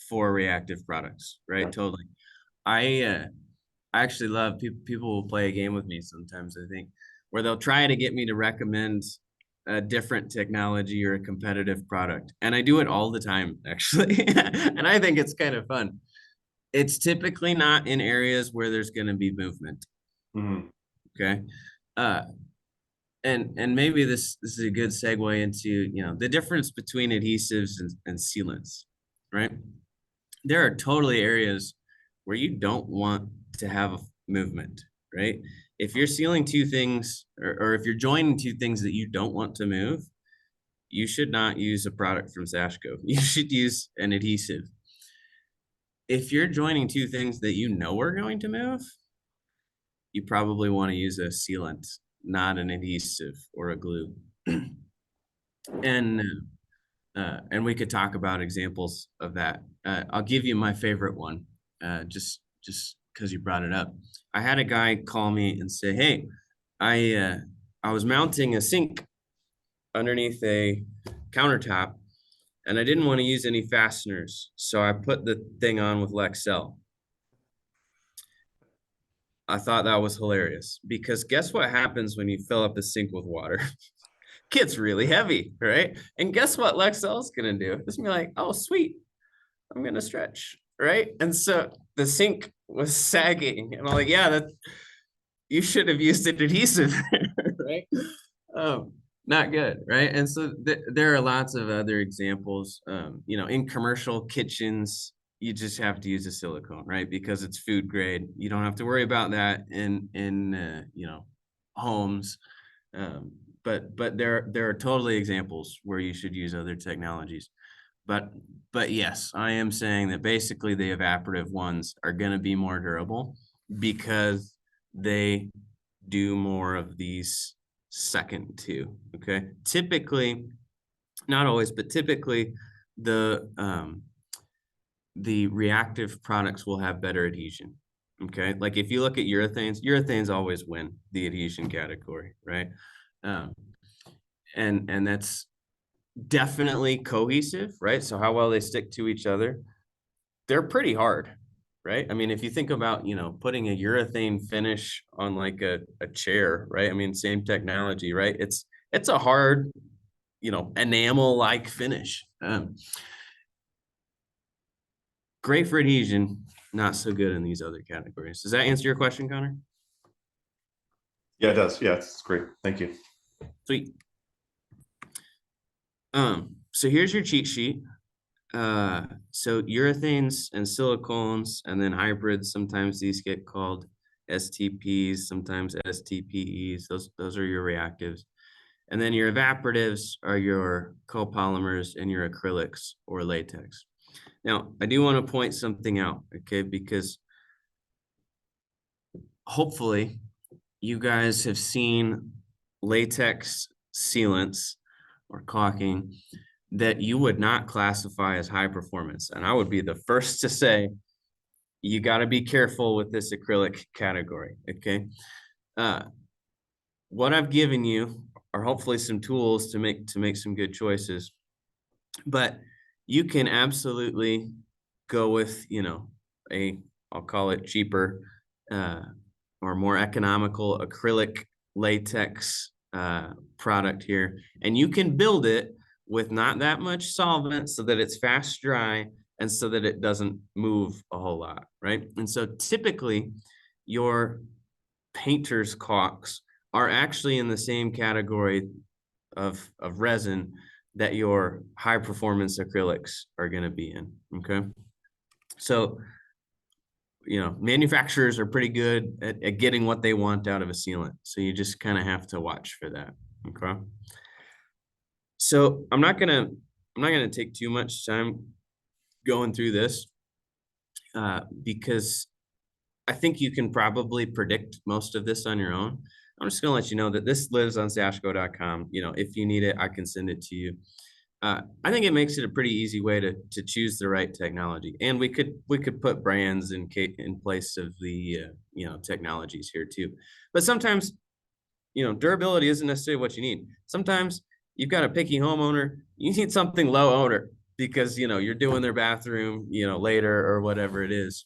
for reactive products, right? Totally. I actually love people will play a game with me sometimes, I think, where they'll try to get me to recommend a different technology or a competitive product. And I do it all the time, actually. And I think it's kind of fun. It's typically not in areas where there's going to be movement. Mm-hmm. Okay. And maybe this is a good segue into, the difference between adhesives and sealants, right? There are totally areas where you don't want to have a movement, right? If you're sealing two things, or if you're joining two things that you don't want to move, you should not use a product from Sashco. You should use an adhesive. If you're joining two things that you know are going to move, you probably want to use a sealant, not an adhesive or a glue. And we could talk about examples of that. I'll give you my favorite one, just because you brought it up. I had a guy call me and say, "Hey, I was mounting a sink underneath a countertop, and I didn't want to use any fasteners, so I put the thing on with Lexel." I thought that was hilarious, because guess what happens when you fill up the sink with water? Gets really heavy, right? And guess what Lexel is gonna do? It's gonna be like, "Oh, sweet, I'm gonna stretch," right? And so the sink was sagging, and I'm like, "Yeah, that you should have used an adhesive," right? Not good, right? And so there are lots of other examples. In commercial kitchens, you just have to use a silicone, right? Because it's food grade. You don't have to worry about that in homes. But there are totally examples where you should use other technologies. But yes, I am saying that basically the evaporative ones are going to be more durable because they do more of these second two. Okay. Typically, not always, but typically the reactive products will have better adhesion. Okay. Like if you look at urethanes always win the adhesion category, right? And that's definitely cohesive, right? So how well they stick to each other, they're pretty hard, right? I mean, if you think about, putting a urethane finish on like a chair, right? I mean, same technology, right? It's a hard, enamel-like finish. Great for adhesion, not so good in these other categories. Does that answer your question, Connor? Yeah, it does. Yeah, it's great. Thank you. Sweet. So here's your cheat sheet. So urethanes and silicones, and then hybrids, sometimes these get called STPs, sometimes STPEs. Those are your reactives. And then your evaporatives are your copolymers and your acrylics or latex. Now, I do want to point something out, okay, because hopefully you guys have seen latex sealants or caulking that you would not classify as high performance. And I would be the first to say, you got to be careful with this acrylic category, okay? What I've given you are hopefully some tools to make some good choices, but you can absolutely go with, I'll call it cheaper or more economical acrylic latex product here, and you can build it with not that much solvent so that it's fast dry and so that it doesn't move a whole lot, right? And so typically your painter's caulks are actually in the same category of resin that your high performance acrylics are going to be in, okay? So, manufacturers are pretty good at getting what they want out of a sealant. So you just kind of have to watch for that, okay? So I'm not gonna take too much time going through this because I think you can probably predict most of this on your own. I'm just gonna let you know that this lives on Sashco.com. If you need it, I can send it to you. I think it makes it a pretty easy way to choose the right technology, and we could put brands in place of the technologies here too. But sometimes, durability isn't necessarily what you need. Sometimes you've got a picky homeowner, you need something low odor because you're doing their bathroom later or whatever it is.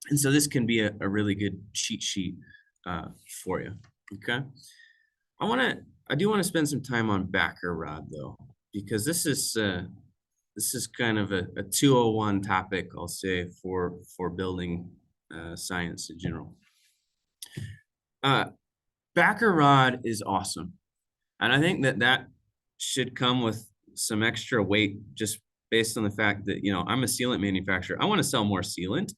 And so this can be a really good cheat sheet for you. Okay. I do want to spend some time on backer rod though, because this is kind of a 201 topic, I'll say, for building science in general. Backer rod is awesome. And I think that should come with some extra weight just based on the fact that, I'm a sealant manufacturer. I want to sell more sealant,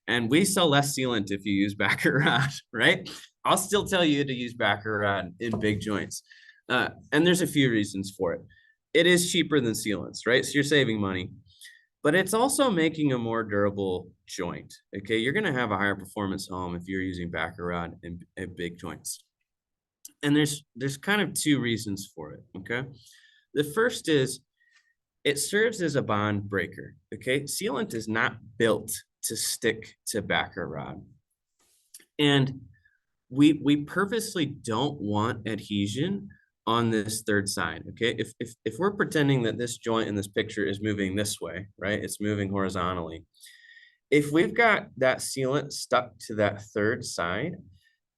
and we sell less sealant if you use backer rod, right? I'll still tell you to use backer rod in big joints. And there's a few reasons for it. It is cheaper than sealants, right? So you're saving money, but it's also making a more durable joint. Okay. You're going to have a higher performance home if you're using backer rod in big joints. And there's kind of two reasons for it. Okay. The first is it serves as a bond breaker. Okay. Sealant is not built to stick to backer rod. And we purposely don't want adhesion on this third side. Okay. If we're pretending that this joint in this picture is moving this way, right? It's moving horizontally. If we've got that sealant stuck to that third side,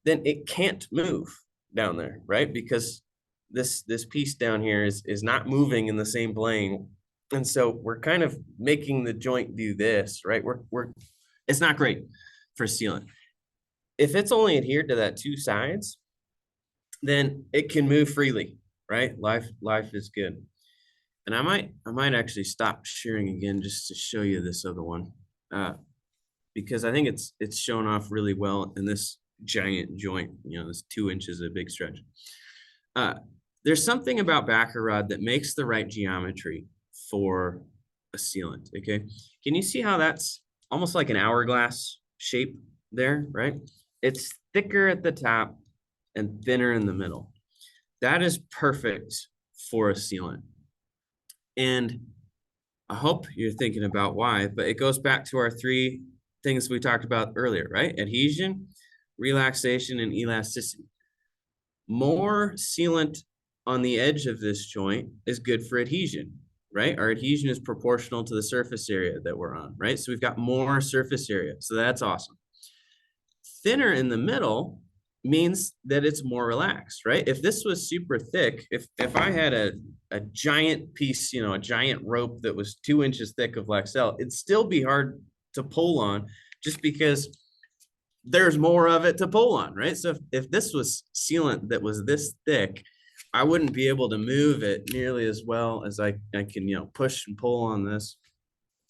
then it can't move down there, right? Because this piece down here is not moving in the same plane. And so we're kind of making the joint do this, right? It's not great for sealant. If it's only adhered to that two sides, then it can move freely, right? Life is good. And I might actually stop sharing again just to show you this other one, because I think it's shown off really well in this giant joint. This 2 inches of big stretch. There's something about backer rod that makes the right geometry for a sealant, okay? Can you see how that's almost like an hourglass shape there, right? It's thicker at the top and thinner in the middle. That is perfect for a sealant. And I hope you're thinking about why, but it goes back to our 3 things we talked about earlier, right? Adhesion, relaxation, and elasticity. More sealant on the edge of this joint is good for adhesion, right? Our adhesion is proportional to the surface area that we're on, right? So we've got more surface area, so that's awesome. Thinner in the middle means that it's more relaxed, right? If this was super thick, if I had a giant piece, you know, a giant rope that was 2 inches thick of Lexel, it'd still be hard to pull on just because there's more of it to pull on, right? So if this was sealant that was this thick, I wouldn't be able to move it nearly as well as I can, you know, push and pull on this.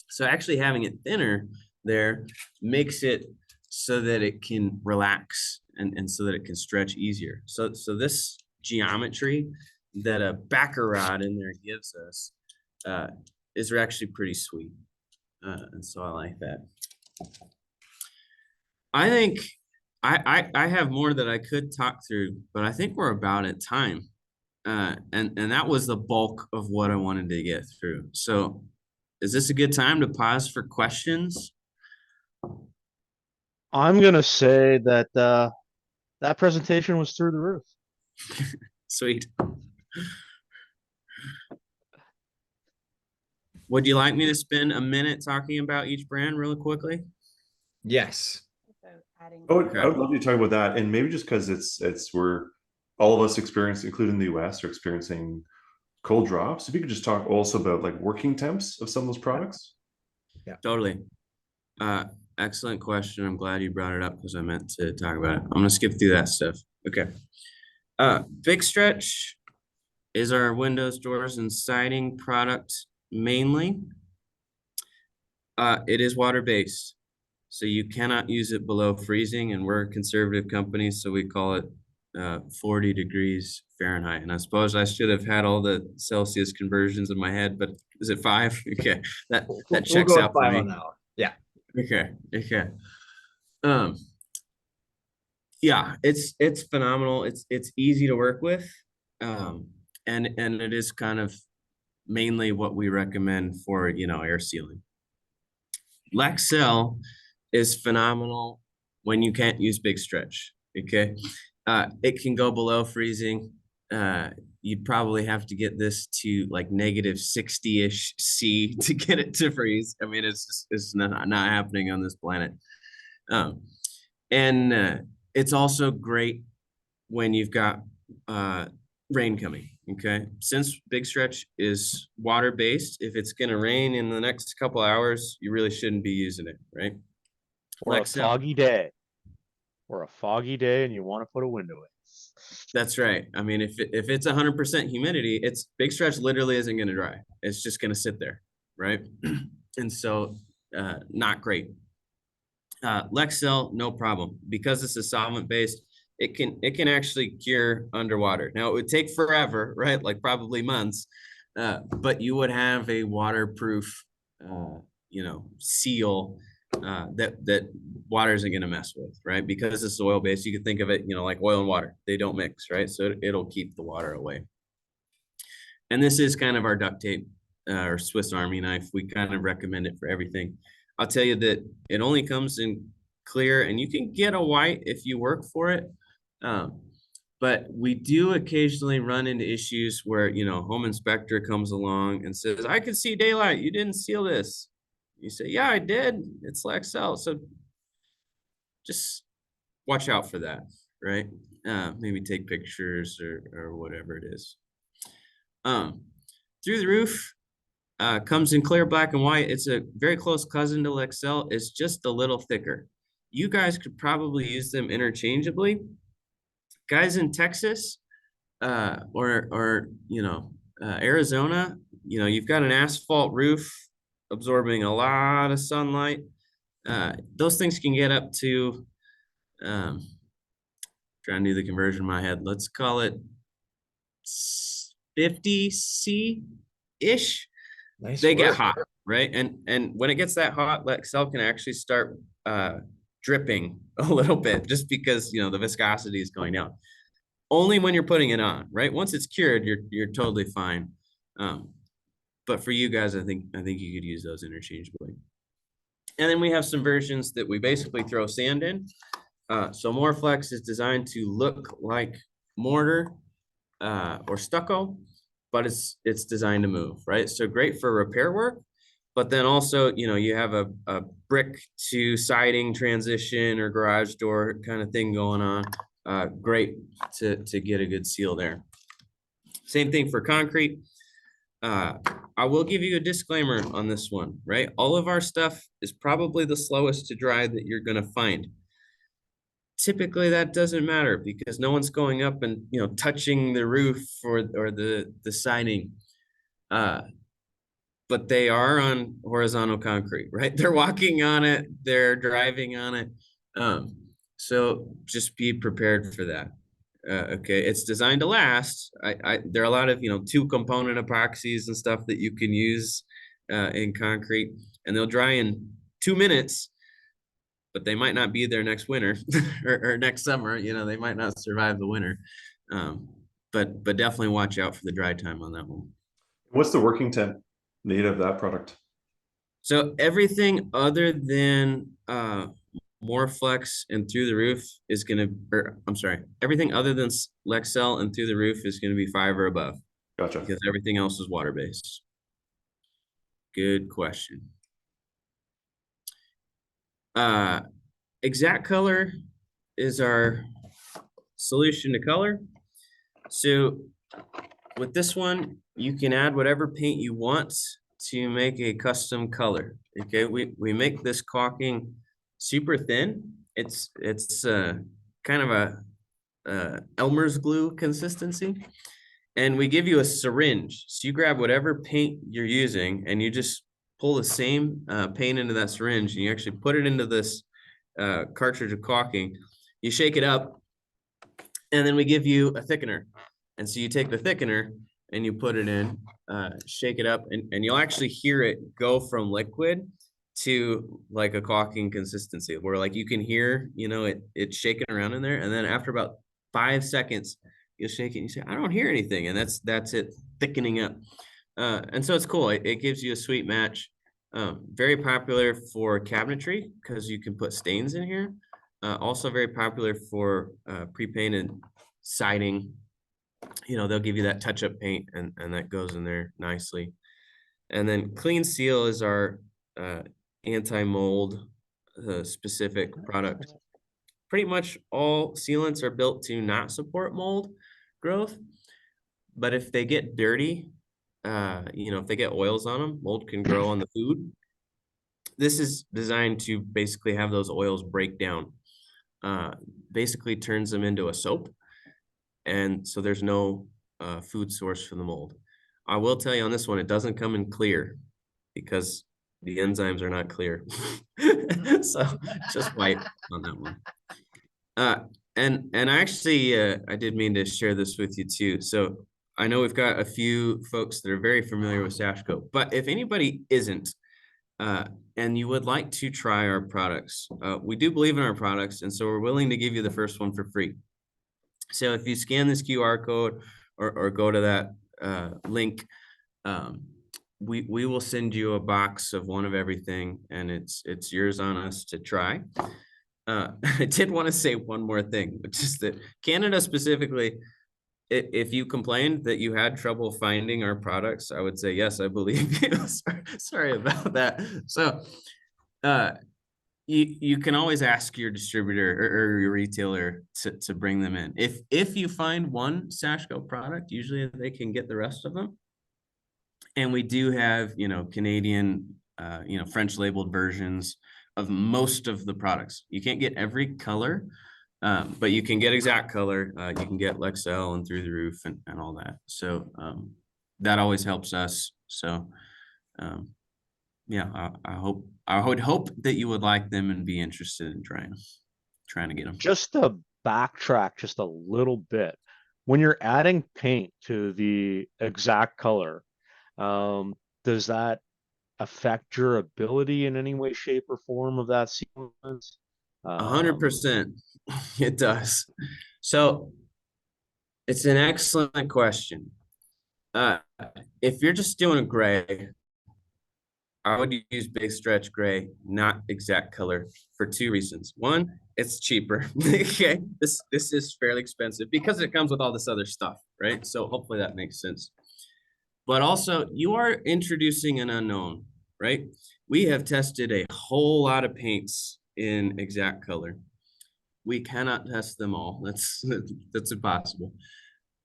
So actually having it thinner there makes it so that it can relax and so that it can stretch easier. So this geometry that a backer rod in there gives us is actually pretty sweet. And so I like that. I think I have more that I could talk through, but I think we're about at time. And that was the bulk of what I wanted to get through. So is this a good time to pause for questions? I'm gonna say that that presentation was through the roof. Sweet. Would you like me to spend a minute talking about each brand really quickly? Yes. I would love you to talk about that, and maybe just because it's we're all of us experience, including the US, are experiencing cold drops. If you could just talk also about like working temps of some of those products. Yeah, totally. Excellent question. I'm glad you brought it up because I meant to talk about it. I'm gonna skip through that stuff. Okay. Big Stretch is our windows, doors, and siding product mainly. It is water-based, so you cannot use it below freezing, and we're a conservative company, so we call it 40 degrees Fahrenheit. And I suppose I should have had all the Celsius conversions in my head, but is it 5? Okay, that checks we'll out for 5 me. on that one. Yeah. Okay. Yeah, it's phenomenal. It's easy to work with. And it is kind of mainly what we recommend for, you know, air sealing. Lexel is phenomenal when you can't use Big Stretch. Okay. It can go below freezing. You'd probably have to get this to like -60-ish C to get it to freeze. I mean, it's not happening on this planet. And it's also great when you've got rain coming. Okay, since Big Stretch is water-based, if it's gonna rain in the next couple hours, you really shouldn't be using it, right? Or a foggy day. Or a foggy day and you want to put a window in. That's right. I mean, if it's 100% humidity, it's Big Stretch literally isn't gonna dry. It's just gonna sit there, right? And so not great. Lexel, no problem. Because it's a solvent-based, it can actually cure underwater. Now it would take forever, right? Like probably months, but you would have a waterproof, you know, seal that water isn't going to mess with, right? Because it's oil based, you can think of it, you know, like oil and water. They don't mix, right? So it'll keep the water away. And this is kind of our duct tape or Swiss Army knife. We kind of recommend it for everything. I'll tell you that it only comes in clear, and you can get a white if you work for it. But we do occasionally run into issues where, you know, home inspector comes along and says, I can see daylight. You didn't seal this. You say, yeah, I did. It's Lexel. So just watch out for that, right? Maybe take pictures or whatever it is. Through the Roof comes in clear, black, and white. It's a very close cousin to Lexel. It's just a little thicker. You guys could probably use them interchangeably. Guys in Texas or you know, Arizona, you know, you've got an asphalt roof absorbing a lot of sunlight. Those things can get up to, trying to do the conversion in my head. Let's call it 50 C-ish. Nice they get work. hot, right? And when it gets that hot, Lexcel can actually start dripping a little bit, just because, you know, the viscosity is going down. Only when you're putting it on, right? Once it's cured, you're totally fine. But for you guys, I think you could use those interchangeably. And then we have some versions that we basically throw sand in. So Moreflex is designed to look like mortar or stucco, but it's designed to move, right? So great for repair work, but then also, you know, you have a brick to siding transition or garage door kind of thing going on. Great to get a good seal there. Same thing for concrete. I will give you a disclaimer on this one, right? All of our stuff is probably the slowest to dry that you're going to find. Typically that doesn't matter because no one's going up and, you know, touching the roof or the siding. But they are on horizontal concrete, right? They're walking on it, they're driving on it. So just be prepared for that. Okay, it's designed to last. There are a lot of, you know, 2-component epoxies and stuff that you can use in concrete, and they'll dry in 2 minutes, but they might not be there next winter or next summer. You know, they might not survive the winter. But definitely watch out for the dry time on that one. What's the working temp Nate of that product? So everything other than Moreflex and Through the Roof is gonna, or I'm sorry, everything other than Lexcel and Through the Roof is gonna be 5 or above. Gotcha. Because everything else is water-based. Good question. Exact Color is our solution to color. So with this one, you can add whatever paint you want to make a custom color. Okay, we make this caulking super thin. It's kind of a Elmer's glue consistency, and we give you a syringe. So you grab whatever paint you're using and you just pull the same paint into that syringe, and you actually put it into this cartridge of caulking. You shake it up, and then we give you a thickener. And so you take the thickener and you put it in, shake it up, and you'll actually hear it go from liquid to like a caulking consistency, where like you can hear, you know, it's shaking around in there. And then after about 5 seconds, you'll shake it and you say, I don't hear anything. And that's it thickening up. And so it's cool. It gives you a sweet match. Very popular for cabinetry because you can put stains in here. Also very popular for pre-painted siding. You know, they'll give you that touch-up paint and that goes in there nicely. And then Clean Seal is our anti-mold specific product. Pretty much all sealants are built to not support mold growth, but if they get dirty, you know, if they get oils on them, mold can grow on the food. This is designed to basically have those oils break down, basically turns them into a soap. And so there's no food source for the mold. I will tell you on this one, it doesn't come in clear because the enzymes are not clear. So just white on that one. And actually, I did mean to share this with you too. So I know we've got a few folks that are very familiar with Sashco, but if anybody isn't, and you would like to try our products, we do believe in our products, and so we're willing to give you the first one for free. So if you scan this QR code or go to that link, we will send you a box of one of everything, and it's yours on us to try. I did want to say one more thing, which is that Canada specifically, if you complained that you had trouble finding our products, I would say, yes, I believe you. Sorry about that. So you can always ask your distributor or your retailer to bring them in. If you find one Sashco product, usually they can get the rest of them. And we do have, you know, Canadian, you know, French labeled versions of most of the products. You can't get every color, but you can get Exact Color. You can get Lexcel and Through the Roof and all that. So that always helps us. So yeah, I would hope that you would like them and be interested in trying to get them. Just to backtrack just a little bit, when you're adding paint to the Exact Color, does that affect durability in any way, shape, or form of that sealant? 100%. It does. So it's an excellent question. If you're just doing a gray, I would use Big Stretch Gray, not Exact Color, for two reasons. One, it's cheaper. Okay, this is fairly expensive because it comes with all this other stuff, right? So hopefully that makes sense. But also, you are introducing an unknown, right? We have tested a whole lot of paints in Exact Color. We cannot test them all. That's impossible.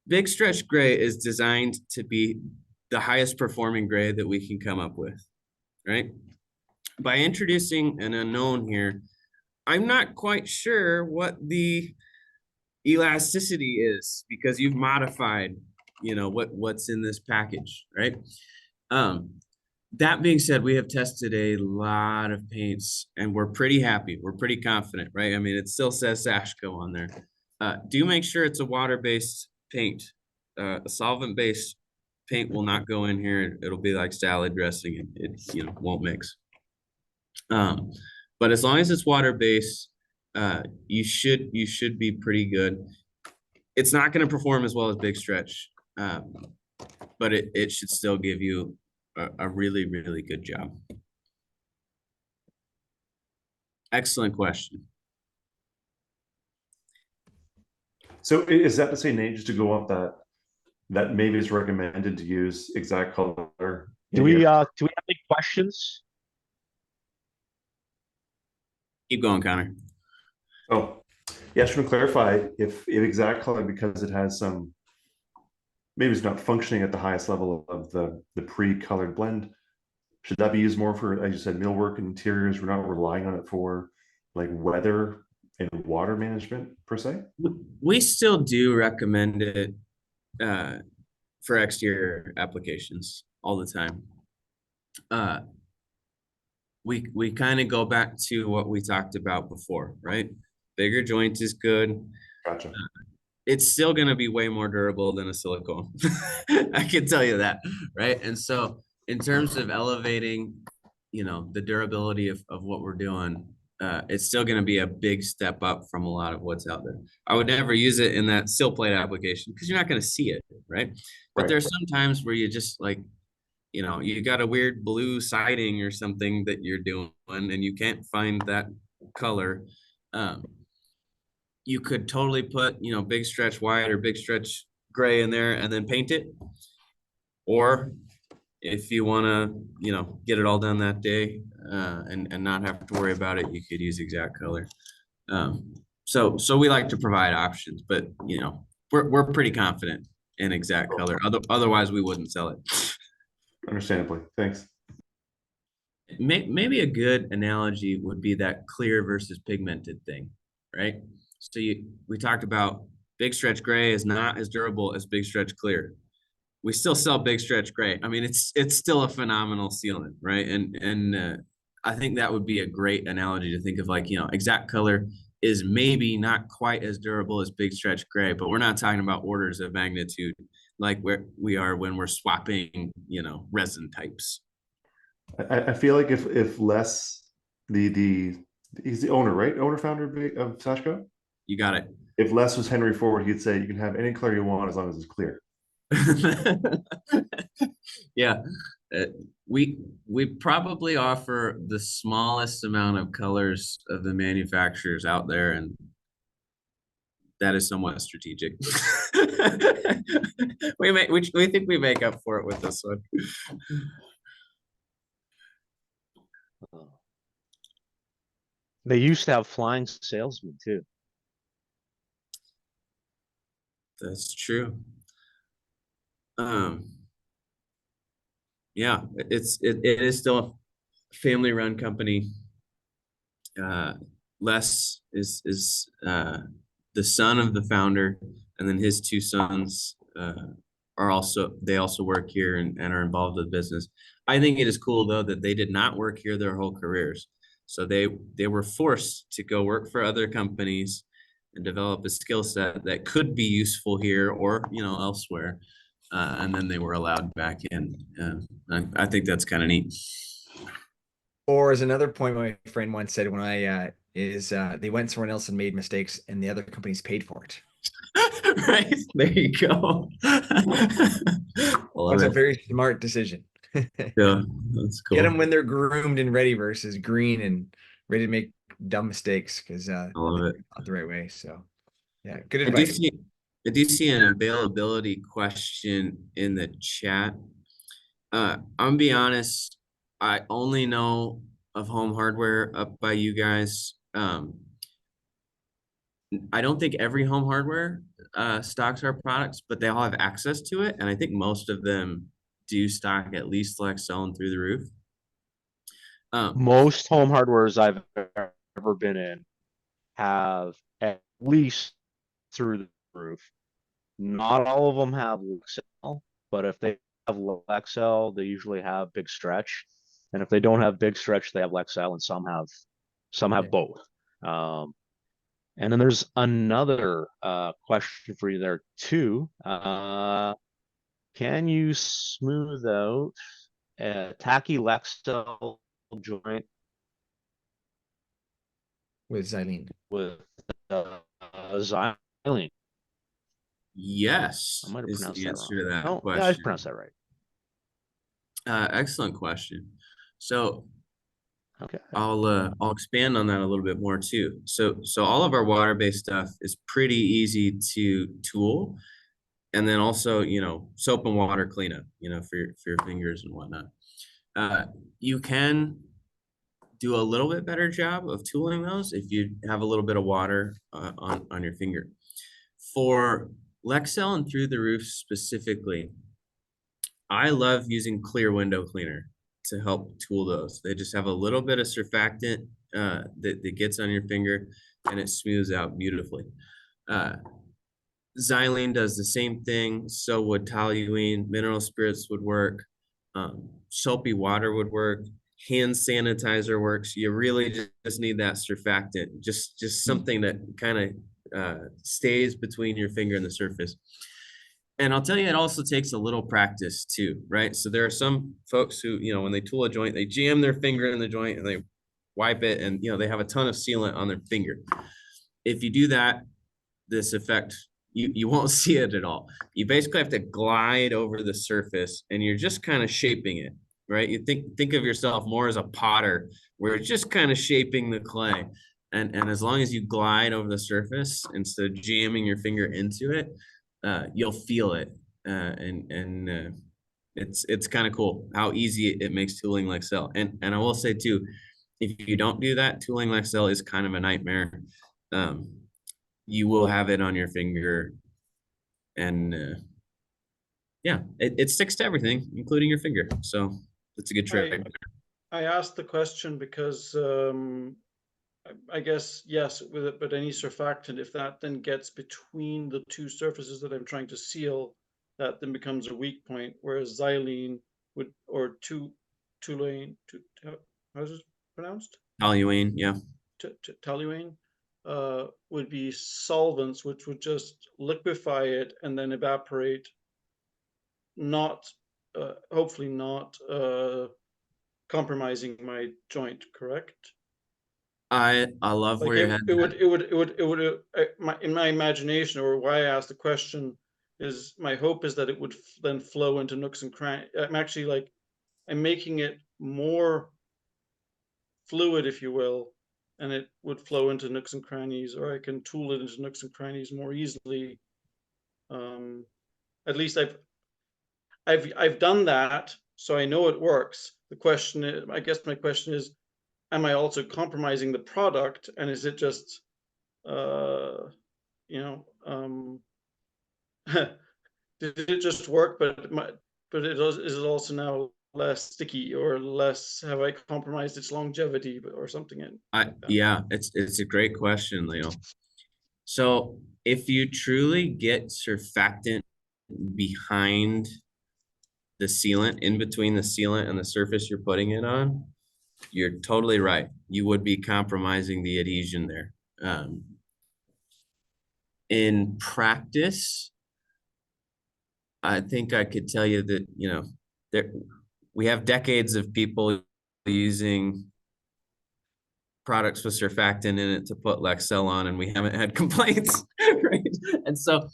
Big Stretch Gray is designed to be the highest performing gray that we can come up with, right? By introducing an unknown here, I'm not quite sure what the elasticity is because you've modified, what's in this package, right? That being said, we have tested a lot of paints and we're pretty happy. We're pretty confident, right? I mean, it still says Sashco on there. Do make sure it's a water-based paint. A solvent-based paint will not go in here. It'll be like salad dressing. It won't mix. But as long as it's water-based, you should be pretty good. It's not going to perform as well as Big Stretch, but it should still give you a really, really good job. Excellent question. So is that to say, Nate, just to go up that maybe it's recommended to use Exact Color? Do we have any questions? Keep going, Connor. Oh, yeah, I just want to clarify if Exact Color, because it has some, maybe it's not functioning at the highest level of the pre-colored blend. Should that be used more for, as you said, millwork and interiors? We're not relying on it for like weather and water management per se. We still do recommend it for exterior applications all the time. We kind of go back to what we talked about before, right? Bigger joint is good. Gotcha. It's still going to be way more durable than a silicone. I can tell you that, right? And so in terms of elevating, the durability of what we're doing, it's still going to be a big step up from a lot of what's out there. I would never use it in that sill plate application because you're not going to see it, right? But Right. there's some times where you just like, you got a weird blue siding or something that you're doing and you can't find that color. You could totally put, Big Stretch white or Big Stretch gray in there and then paint it. Or if you want to, get it all done that day and not have to worry about it, you could use Exact Color. So we like to provide options, but, we're pretty confident in Exact Color. Otherwise, we wouldn't sell it. Understandably. Thanks. Maybe a good analogy would be that clear versus pigmented thing, right? So we talked about Big Stretch Gray is not as durable as Big Stretch Clear. We still sell Big Stretch Gray. I mean, it's still a phenomenal sealant, right? And I think that would be a great analogy to think of, like, Exact Color is maybe not quite as durable as Big Stretch Gray, but we're not talking about orders of magnitude like where we are when we're swapping, resin types. I feel like if Les, he's the owner, right? Owner founder of Sashco. You got it. If Les was Henry Ford, he'd say you can have any color you want as long as it's clear. Yeah, we probably offer the smallest amount of colors of the manufacturers out there, and that is somewhat strategic. we think we make up for it with this one. They used to have flying salesmen too. That's true. Yeah, it is still a family run company. Les is the son of the founder, and then his two sons they also work here and are involved with business. I think it is cool though that they did not work here their whole careers. So they were forced to go work for other companies and develop a skill set that could be useful here or elsewhere. and then they were allowed back in. I think that's kind of neat. Or as another point my friend once said when they went somewhere else and made mistakes and the other companies paid for it. Right, there you go. That's a very smart decision. Yeah, that's cool. Get them when they're groomed and ready versus green and ready to make dumb mistakes because I love it. not the right way. So yeah, good I do advice. see an availability question in the chat. I'm gonna be honest, I only know of Home Hardware up by you guys. I don't think every Home Hardware stocks our products, but they all have access to it, and I think most of them do stock at least Lexel and Through the Roof. Most home hardwares I've ever been in have at least Through the Roof. Not all of them have Lexel, but if they have Lexel, they usually have Big Stretch. And if they don't have Big Stretch, they have Lexel, and some have both. And then there's another question for you there too. Can you smooth out a tacky Lexel joint With Xylene. with xylene? Yes, I might have is pronounced the that answer wrong. to that Oh, question. yeah, I pronounced that right. Excellent question. So Okay. I'll expand on that a little bit more too. So all of our water-based stuff is pretty easy to tool. And then also, soap and water cleanup, for your fingers and whatnot. You can do a little bit better job of tooling those if you have a little bit of water on your finger. For Lexel and Through the Roof specifically, I love using clear window cleaner to help tool those. They just have a little bit of surfactant that gets on your finger and it smooths out beautifully. Xylene does the same thing. So would toluene. Mineral spirits would work. Soapy water would work. Hand sanitizer works. You really just need that surfactant, just something that kind of stays between your finger and the surface. And I'll tell you, it also takes a little practice too, right? So there are some folks who, when they tool a joint, they jam their finger in the joint and they wipe it, and they have a ton of sealant on their finger. If you do that, this effect, you won't see it at all. You basically have to glide over the surface and you're just kind of shaping it, right? You think of yourself more as a potter where you're just kind of shaping the clay. And as long as you glide over the surface instead of jamming your finger into it, you'll feel it. It's kind of cool how easy it makes tooling Lexel. And I will say too, if you don't do that, tooling Lexel is kind of a nightmare. You will have it on your finger, and yeah, it sticks to everything, including your finger. So it's a good trick. I asked the question because I guess yes, with it, but any surfactant, if that then gets between the two surfaces that I'm trying to seal, that then becomes a weak point. Whereas xylene would, or toluene, how's it pronounced? Toluene, yeah. Toluene. Would be solvents which would just liquefy it and then evaporate, not hopefully not compromising my joint, correct? I love Like where your head. it would in my imagination, or why I asked the question is, my hope is that it would then flow into nooks and crannies. I'm making it more fluid, if you will, and it would flow into nooks and crannies, or I can tool it into nooks and crannies more easily. At least I've done that, so I know it works. The question is, I guess my question is, am I also compromising the product, and is it just, did it just work, but is it also now less sticky, or less, have I compromised its longevity or something? Yeah, it's a great question, Leo. So if you truly get surfactant behind the sealant, in between the sealant and the surface you're putting it on, you're totally right. You would be compromising the adhesion there. In practice, I think I could tell you that, there, we have decades of people using products with surfactant in it to put Lexel on, and we haven't had complaints, right? And so,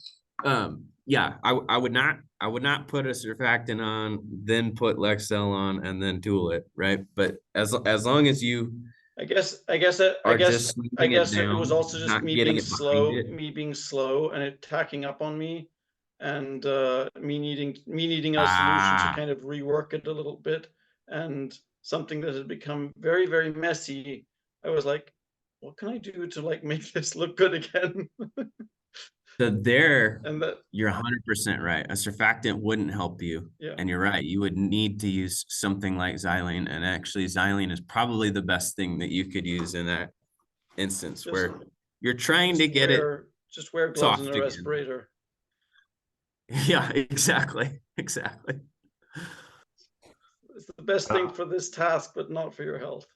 yeah, I would not put a surfactant on, then put Lexel on, and then tool it, right? But as long as you I guess just smoothing it it was down, also just not me getting being it behind slow, it. and it tacking up on me, and me needing a solution to Ah, kind of rework it a little bit, and something that had become very, very messy. I was like, what can I do to like make this look good again? so there, And that, you're 100% right. A surfactant wouldn't help you. yeah, And you're right. You would need to use something like xylene. And actually, xylene is probably the best thing that you could use in that instance just where you're trying to get it just wear gloves and soft a again. respirator. Yeah, exactly. Exactly. It's the best thing for this task, but not for your health.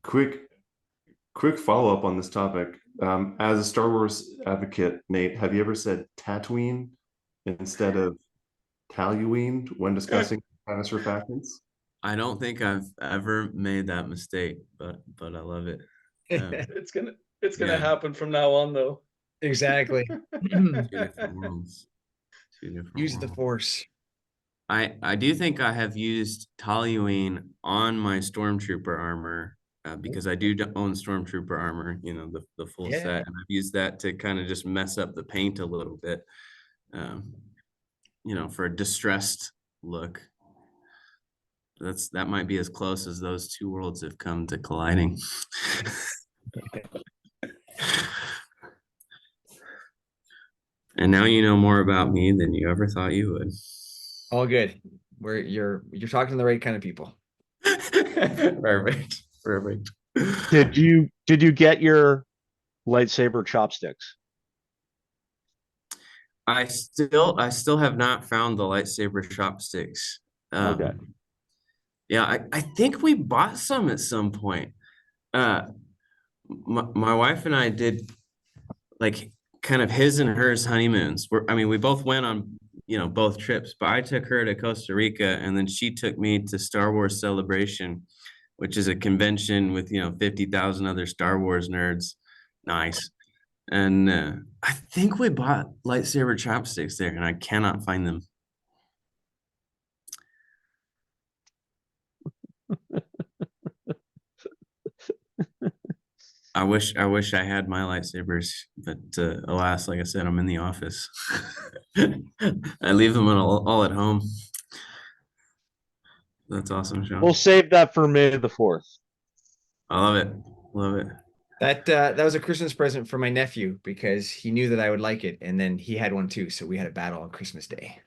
Quick follow-up on this topic. As a Star Wars advocate, Nate, have you ever said Tatooine instead of Tatooine when discussing kind of surfactants? I don't think I've ever made that mistake, but I love it. It's gonna Yeah. happen from now on, though. Exactly. Two different worlds. Two different Use the worlds. force. I do think I have used toluene on my stormtrooper armor because I do own stormtrooper armor, the full Yeah. set, and I've used that to kind of just mess up the paint a little bit, for a distressed look. That might be as close as those two worlds have come to colliding. And now you know more about me than you ever thought you would. All good. You're talking to the right kind of people. Perfect. Did you get your lightsaber chopsticks? I still have not found the lightsaber chopsticks. Okay. Yeah, I think we bought some at some point. My wife and I did like kind of his and hers honeymoons. We both went on, both trips, but I took her to Costa Rica and then she took me to Star Wars Celebration, which is a convention with, 50,000 other Star Wars nerds. Nice. And I think we bought lightsaber chopsticks there and I cannot find them. I wish I had my lightsabers, but alas, like I said, I'm in the office. I leave them all at home. That's awesome, Sean. We'll save that for May the 4th. I love it. Love it. That was a Christmas present for my nephew because he knew that I would like it, and then he had one too. So we had a battle on Christmas Day.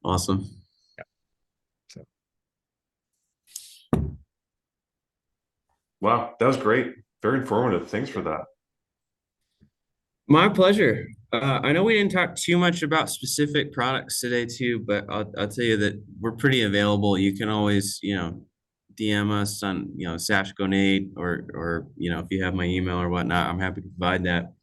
Awesome. Yeah. So. Wow, that was great. Very informative. Thanks for that. My pleasure. I know we didn't talk too much about specific products today too, but I'll tell you that we're pretty available. You can always, DM us on, Sashco Nate or, if you have my email or whatnot, I'm happy to provide that.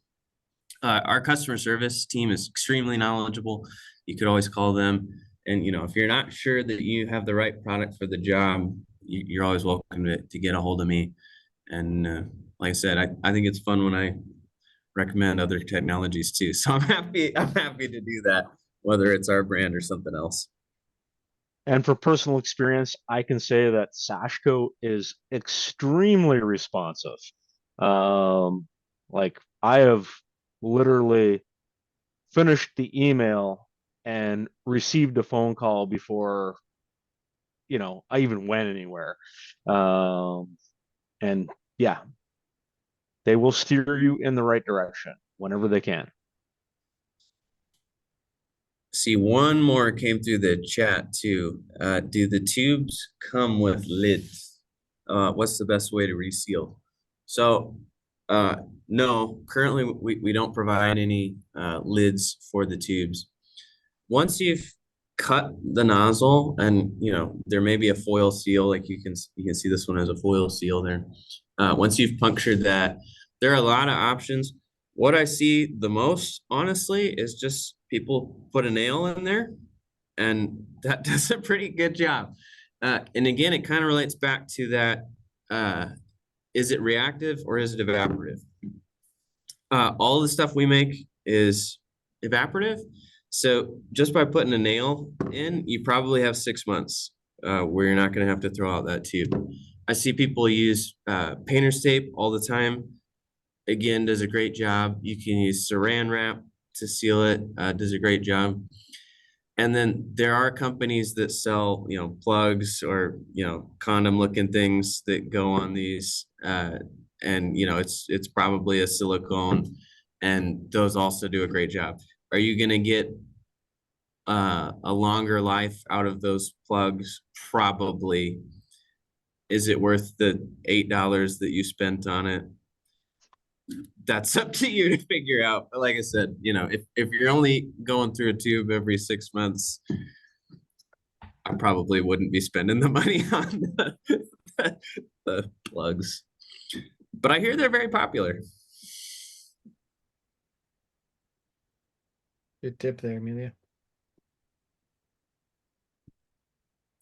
Our customer service team is extremely knowledgeable. You could always call them. And, if you're not sure that you have the right product for the job, you're always welcome to get a hold of me. And like I said, I think it's fun when I recommend other technologies too. So I'm happy to do that, whether it's our brand or something else. And for personal experience, I can say that Sashco is extremely responsive. Like I have literally finished the email and received a phone call before, I even went anywhere. And yeah, they will steer you in the right direction whenever they can. See, one more came through the chat too. Do the tubes come with lids? What's the best way to reseal? So, no, currently we don't provide any lids for the tubes. Once you've cut the nozzle and, there may be a foil seal, like you can see this one has a foil seal there. Once you've punctured that, there are a lot of options. what I see the most, honestly, is just people put a nail in there, and that does a pretty good job. And again, it kind of relates back to that, is it reactive or is it evaporative? All the stuff we make is evaporative. So just by putting a nail in, you probably have 6 months where you're not going to have to throw out that tube. I see people use painter's tape all the time. Again, does a great job. You can use saran wrap to seal it, does a great job. And then there are companies that sell, plugs or, condom looking things that go on these. And, it's probably a silicone, and those also do a great job. Are you going to get a longer life out of those plugs? Probably. Is it worth the $8 that you spent on it? That's up to you to figure out. But like I said, if you're only going through a tube every 6 months, I probably wouldn't be spending the money on the plugs. But I hear they're very popular. Good tip there, Amelia.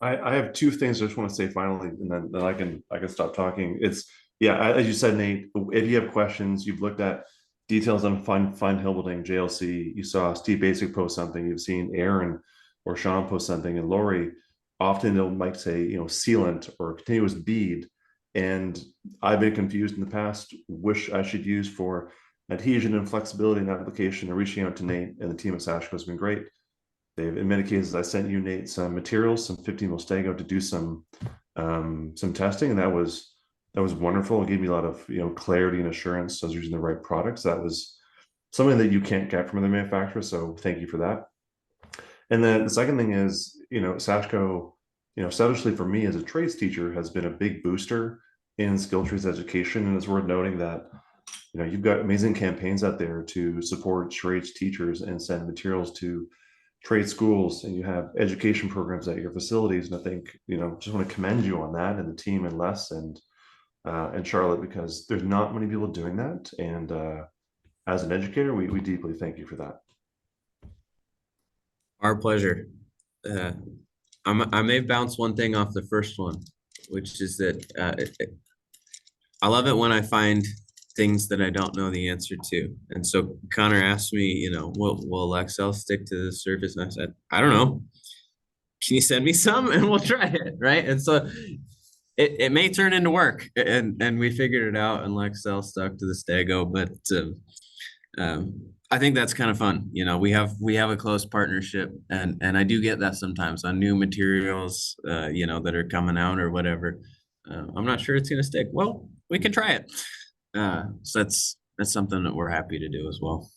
I have two things I just want to say finally, and then I can stop talking. It's as you said, Nate, if you have questions, you've looked at details on fine hill building, JLC, you saw Steve Basic post something, you've seen Aaron or Sean post something, and Lori, often they'll might say, sealant or continuous bead. And I've been confused in the past, wish I should use for adhesion and flexibility and application, and reaching out to Nate and the team at Sashco has been great. They've, in many cases, I sent you, Nate, some materials, some 15 mil Stego to do some testing, and that was wonderful. It gave me a lot of clarity and assurance. So I was using the right products. That was something that you can't get from other manufacturers. So thank you for that. And then the second thing is, Sashco, selfishly for me as a trades teacher, has been a big booster in skill trades education, and it's worth noting that you've got amazing campaigns out there to support trades teachers and send materials to trade schools, and you have education programs at your facilities. And I think, just want to commend you on that, and the team, and Les and Charlotte, because there's not many people doing that. And as an educator, we deeply thank you for that. Our pleasure. I may bounce one thing off the first one, which is that I love it when I find things that I don't know the answer to. And so Connor asked me, will Excel stick to the surface? And I said, I don't know. Can you send me some and we'll try it, right? And so it may turn into work, and we figured it out, and Lexel stuck to the Stego. But I think that's kind of fun. We have a close partnership, and I do get that sometimes on new materials, that are coming out or whatever. I'm not sure it's gonna stick. Well, we can try it. So that's something that we're happy to do as well.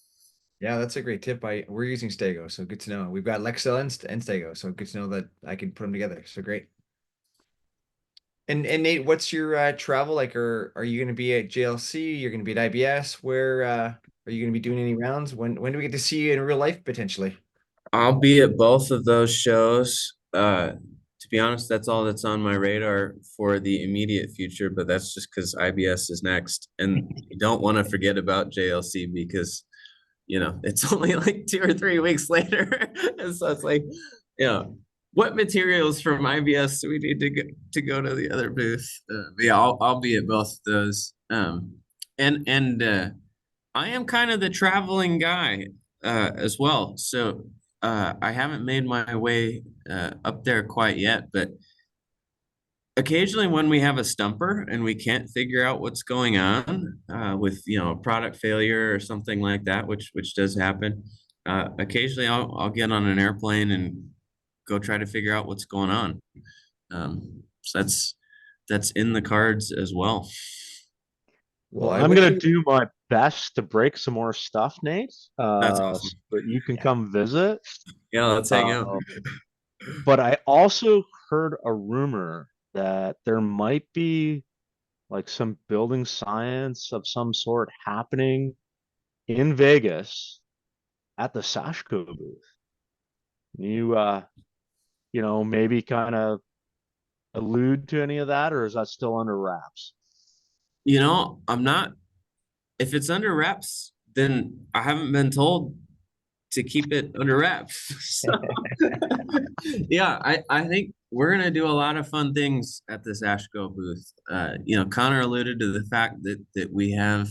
Yeah, that's a great tip. We're using Stego, so good to know. We've got Lexel and Stego, so good to know that I can put them together. So great. And Nate, what's your travel like? Are you going to be at JLC? You're going to be at IBS? Where are you going to be doing any rounds? When do we get to see you in real life potentially? I'll be at both of those shows. To be honest, that's all that's on my radar for the immediate future, but that's just because IBS is next, and you don't want to forget about JLC because it's only like 2 or 3 weeks later. And so it's like, what materials from IBS do we need to go to the other booth? I'll be at both of those. And I am kind of the traveling guy as well. So I haven't made my way up there quite yet, but occasionally when we have a stumper and we can't figure out what's going on with a product failure or something like that, which does happen, occasionally I'll get on an airplane and go try to figure out what's going on. So that's in the cards as well. Well, I'm gonna do my best to break some more stuff, Nate. That's awesome. So that you can come visit. Yeah, let's hang out. But I also heard a rumor that there might be like some building science of some sort happening in Vegas at the Sashco booth. You maybe kind of allude to any of that, or is that still under wraps? I'm not, if it's under wraps, then I haven't been told to keep it under wraps. So, yeah, I think we're gonna do a lot of fun things at this Sashco booth. You know, Connor alluded to the fact that we have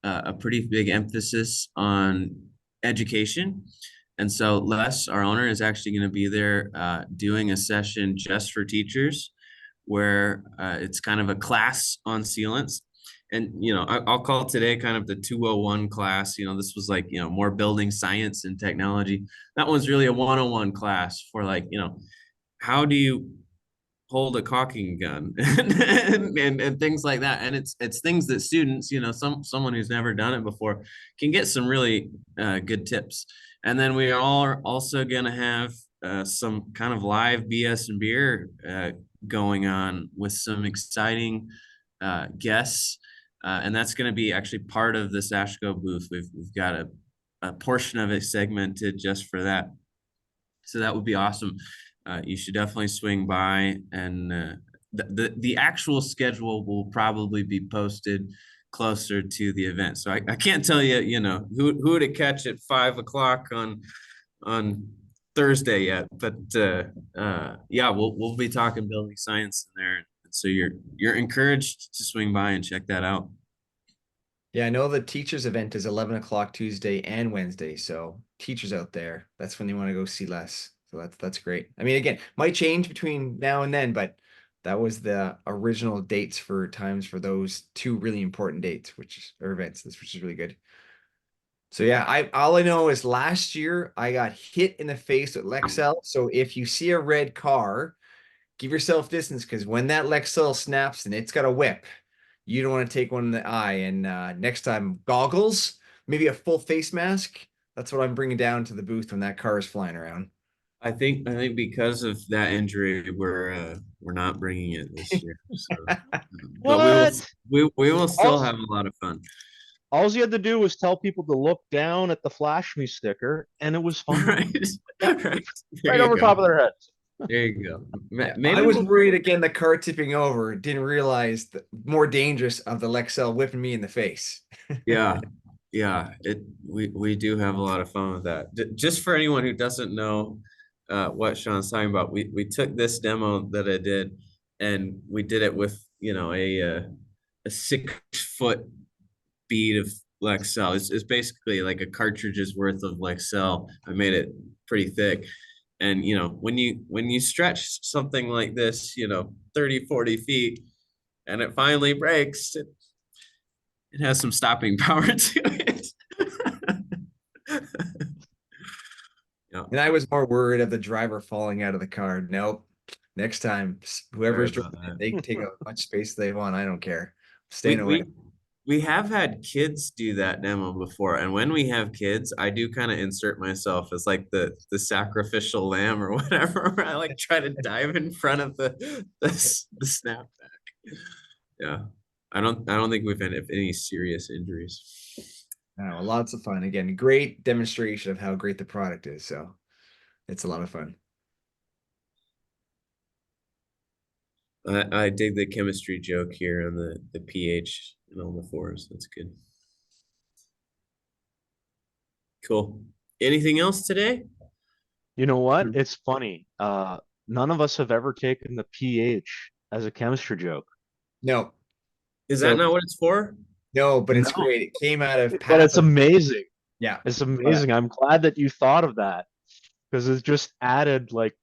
a pretty big emphasis on education. And so Les, our owner, is actually going to be there doing a session just for teachers where it's kind of a class on sealants. And, you know, I'll call today kind of the 201 class. You know, this was like, you know, more building science and technology. That one's really a 101 class for like, you know, how do you hold a caulking gun and things like that. And it's things that students, you know, someone who's never done it before can get some really good tips. And then we are also gonna have some kind of live BS&BEER going on with some exciting guests. And that's gonna be actually part of the Sashco booth. We've got a portion of it segmented just for that. So that would be awesome. You should definitely swing by, and the actual schedule will probably be posted closer to the event. So I can't tell you, you know, who to catch at 5 o'clock on Thursday yet, but yeah, we'll be talking building science in there. So you're encouraged to swing by and check that out. Yeah, I know the teachers event is 11 o'clock Tuesday and Wednesday. So teachers out there, that's when you want to go see Les. So that's great. I mean, again, might change between now and then, but that was the original dates for times for those two really important dates, which is events, which is really good. So yeah, all I know is last year I got hit in the face with Lexel. So if you see a red car, give yourself distance, because when that Lexel snaps and it's got a whip, you don't want to take one in the eye. And next time, goggles, maybe a full face mask. That's what I'm bringing down to the booth when that car is flying around. I think because of that injury, we're not bringing it this year. So, but we will still have a lot of fun. All you had to do was tell people to look down at the Flash Me sticker, and it was fine. Right Over top of their heads. There you go. Maybe I was worried again, the car tipping over. Didn't realize the more dangerous of the Lexel whipping me in the face. Yeah. We do have a lot of fun with that. Just for anyone who doesn't know what Sean's talking about, we took this demo that I did, and we did it with, you know, a 6-foot bead of Lexel. It's basically like a cartridge's worth of Lexel. I made it pretty thick. And, you know, when you stretch something like this, you know, 30, 40 feet, and it finally breaks, it has some stopping power to it. Yeah. And I was more worried of the driver falling out of the car. Nope. Next time, whoever's driving it, they can take as much space they want. I don't care. Staying away. We have had kids do that demo before, and when we have kids, I do kind of insert myself as like the sacrificial lamb or whatever. I like try to dive in front of the snapback. Yeah, I don't think we've had any serious injuries. No, lots of fun. Again, great demonstration of how great the product is. So it's a lot of fun. I dig the chemistry joke here on the pH and all the fours. That's good. Cool. Anything else today? You know what? It's funny. None of us have ever taken the pH as a chemistry joke. No. Is that not what it's for? No, but it's great. It came out of But it's amazing. Yeah. It's amazing. I'm glad that you thought of that, because it's just added like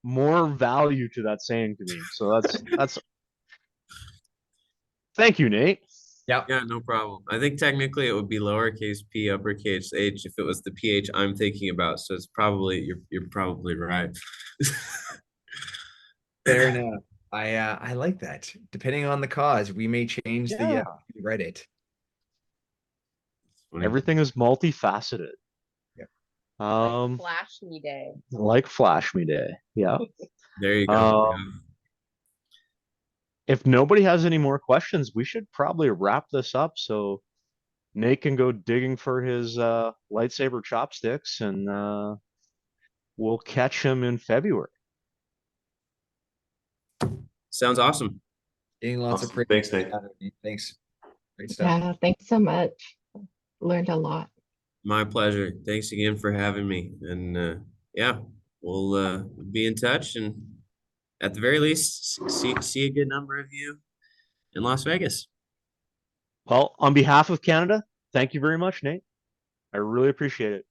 more value to that saying to me. So that's thank you, Nate. Yeah. Yeah, no problem. I think technically it would be lowercase p, uppercase h if it was the pH I'm thinking about. So it's probably you're probably right. Fair enough. I like that. Depending on the cause, we may change the Reddit. Everything is multifaceted. Like Flash Me Day. Like Flash Me Day. Yeah. There you go. If nobody has any more questions, we should probably wrap this up so Nate can go digging for his lightsaber chopsticks, and we'll catch him in February. Sounds awesome. Getting lots of Thanks, Nate. Thanks. Great stuff. Yeah, thanks so much. Learned a lot. My pleasure. Thanks again for having me. And yeah, we'll be in touch, and at the very least, see a good number of you in Las Vegas. Well, on behalf of Canada, thank you very much, Nate. I really appreciate it.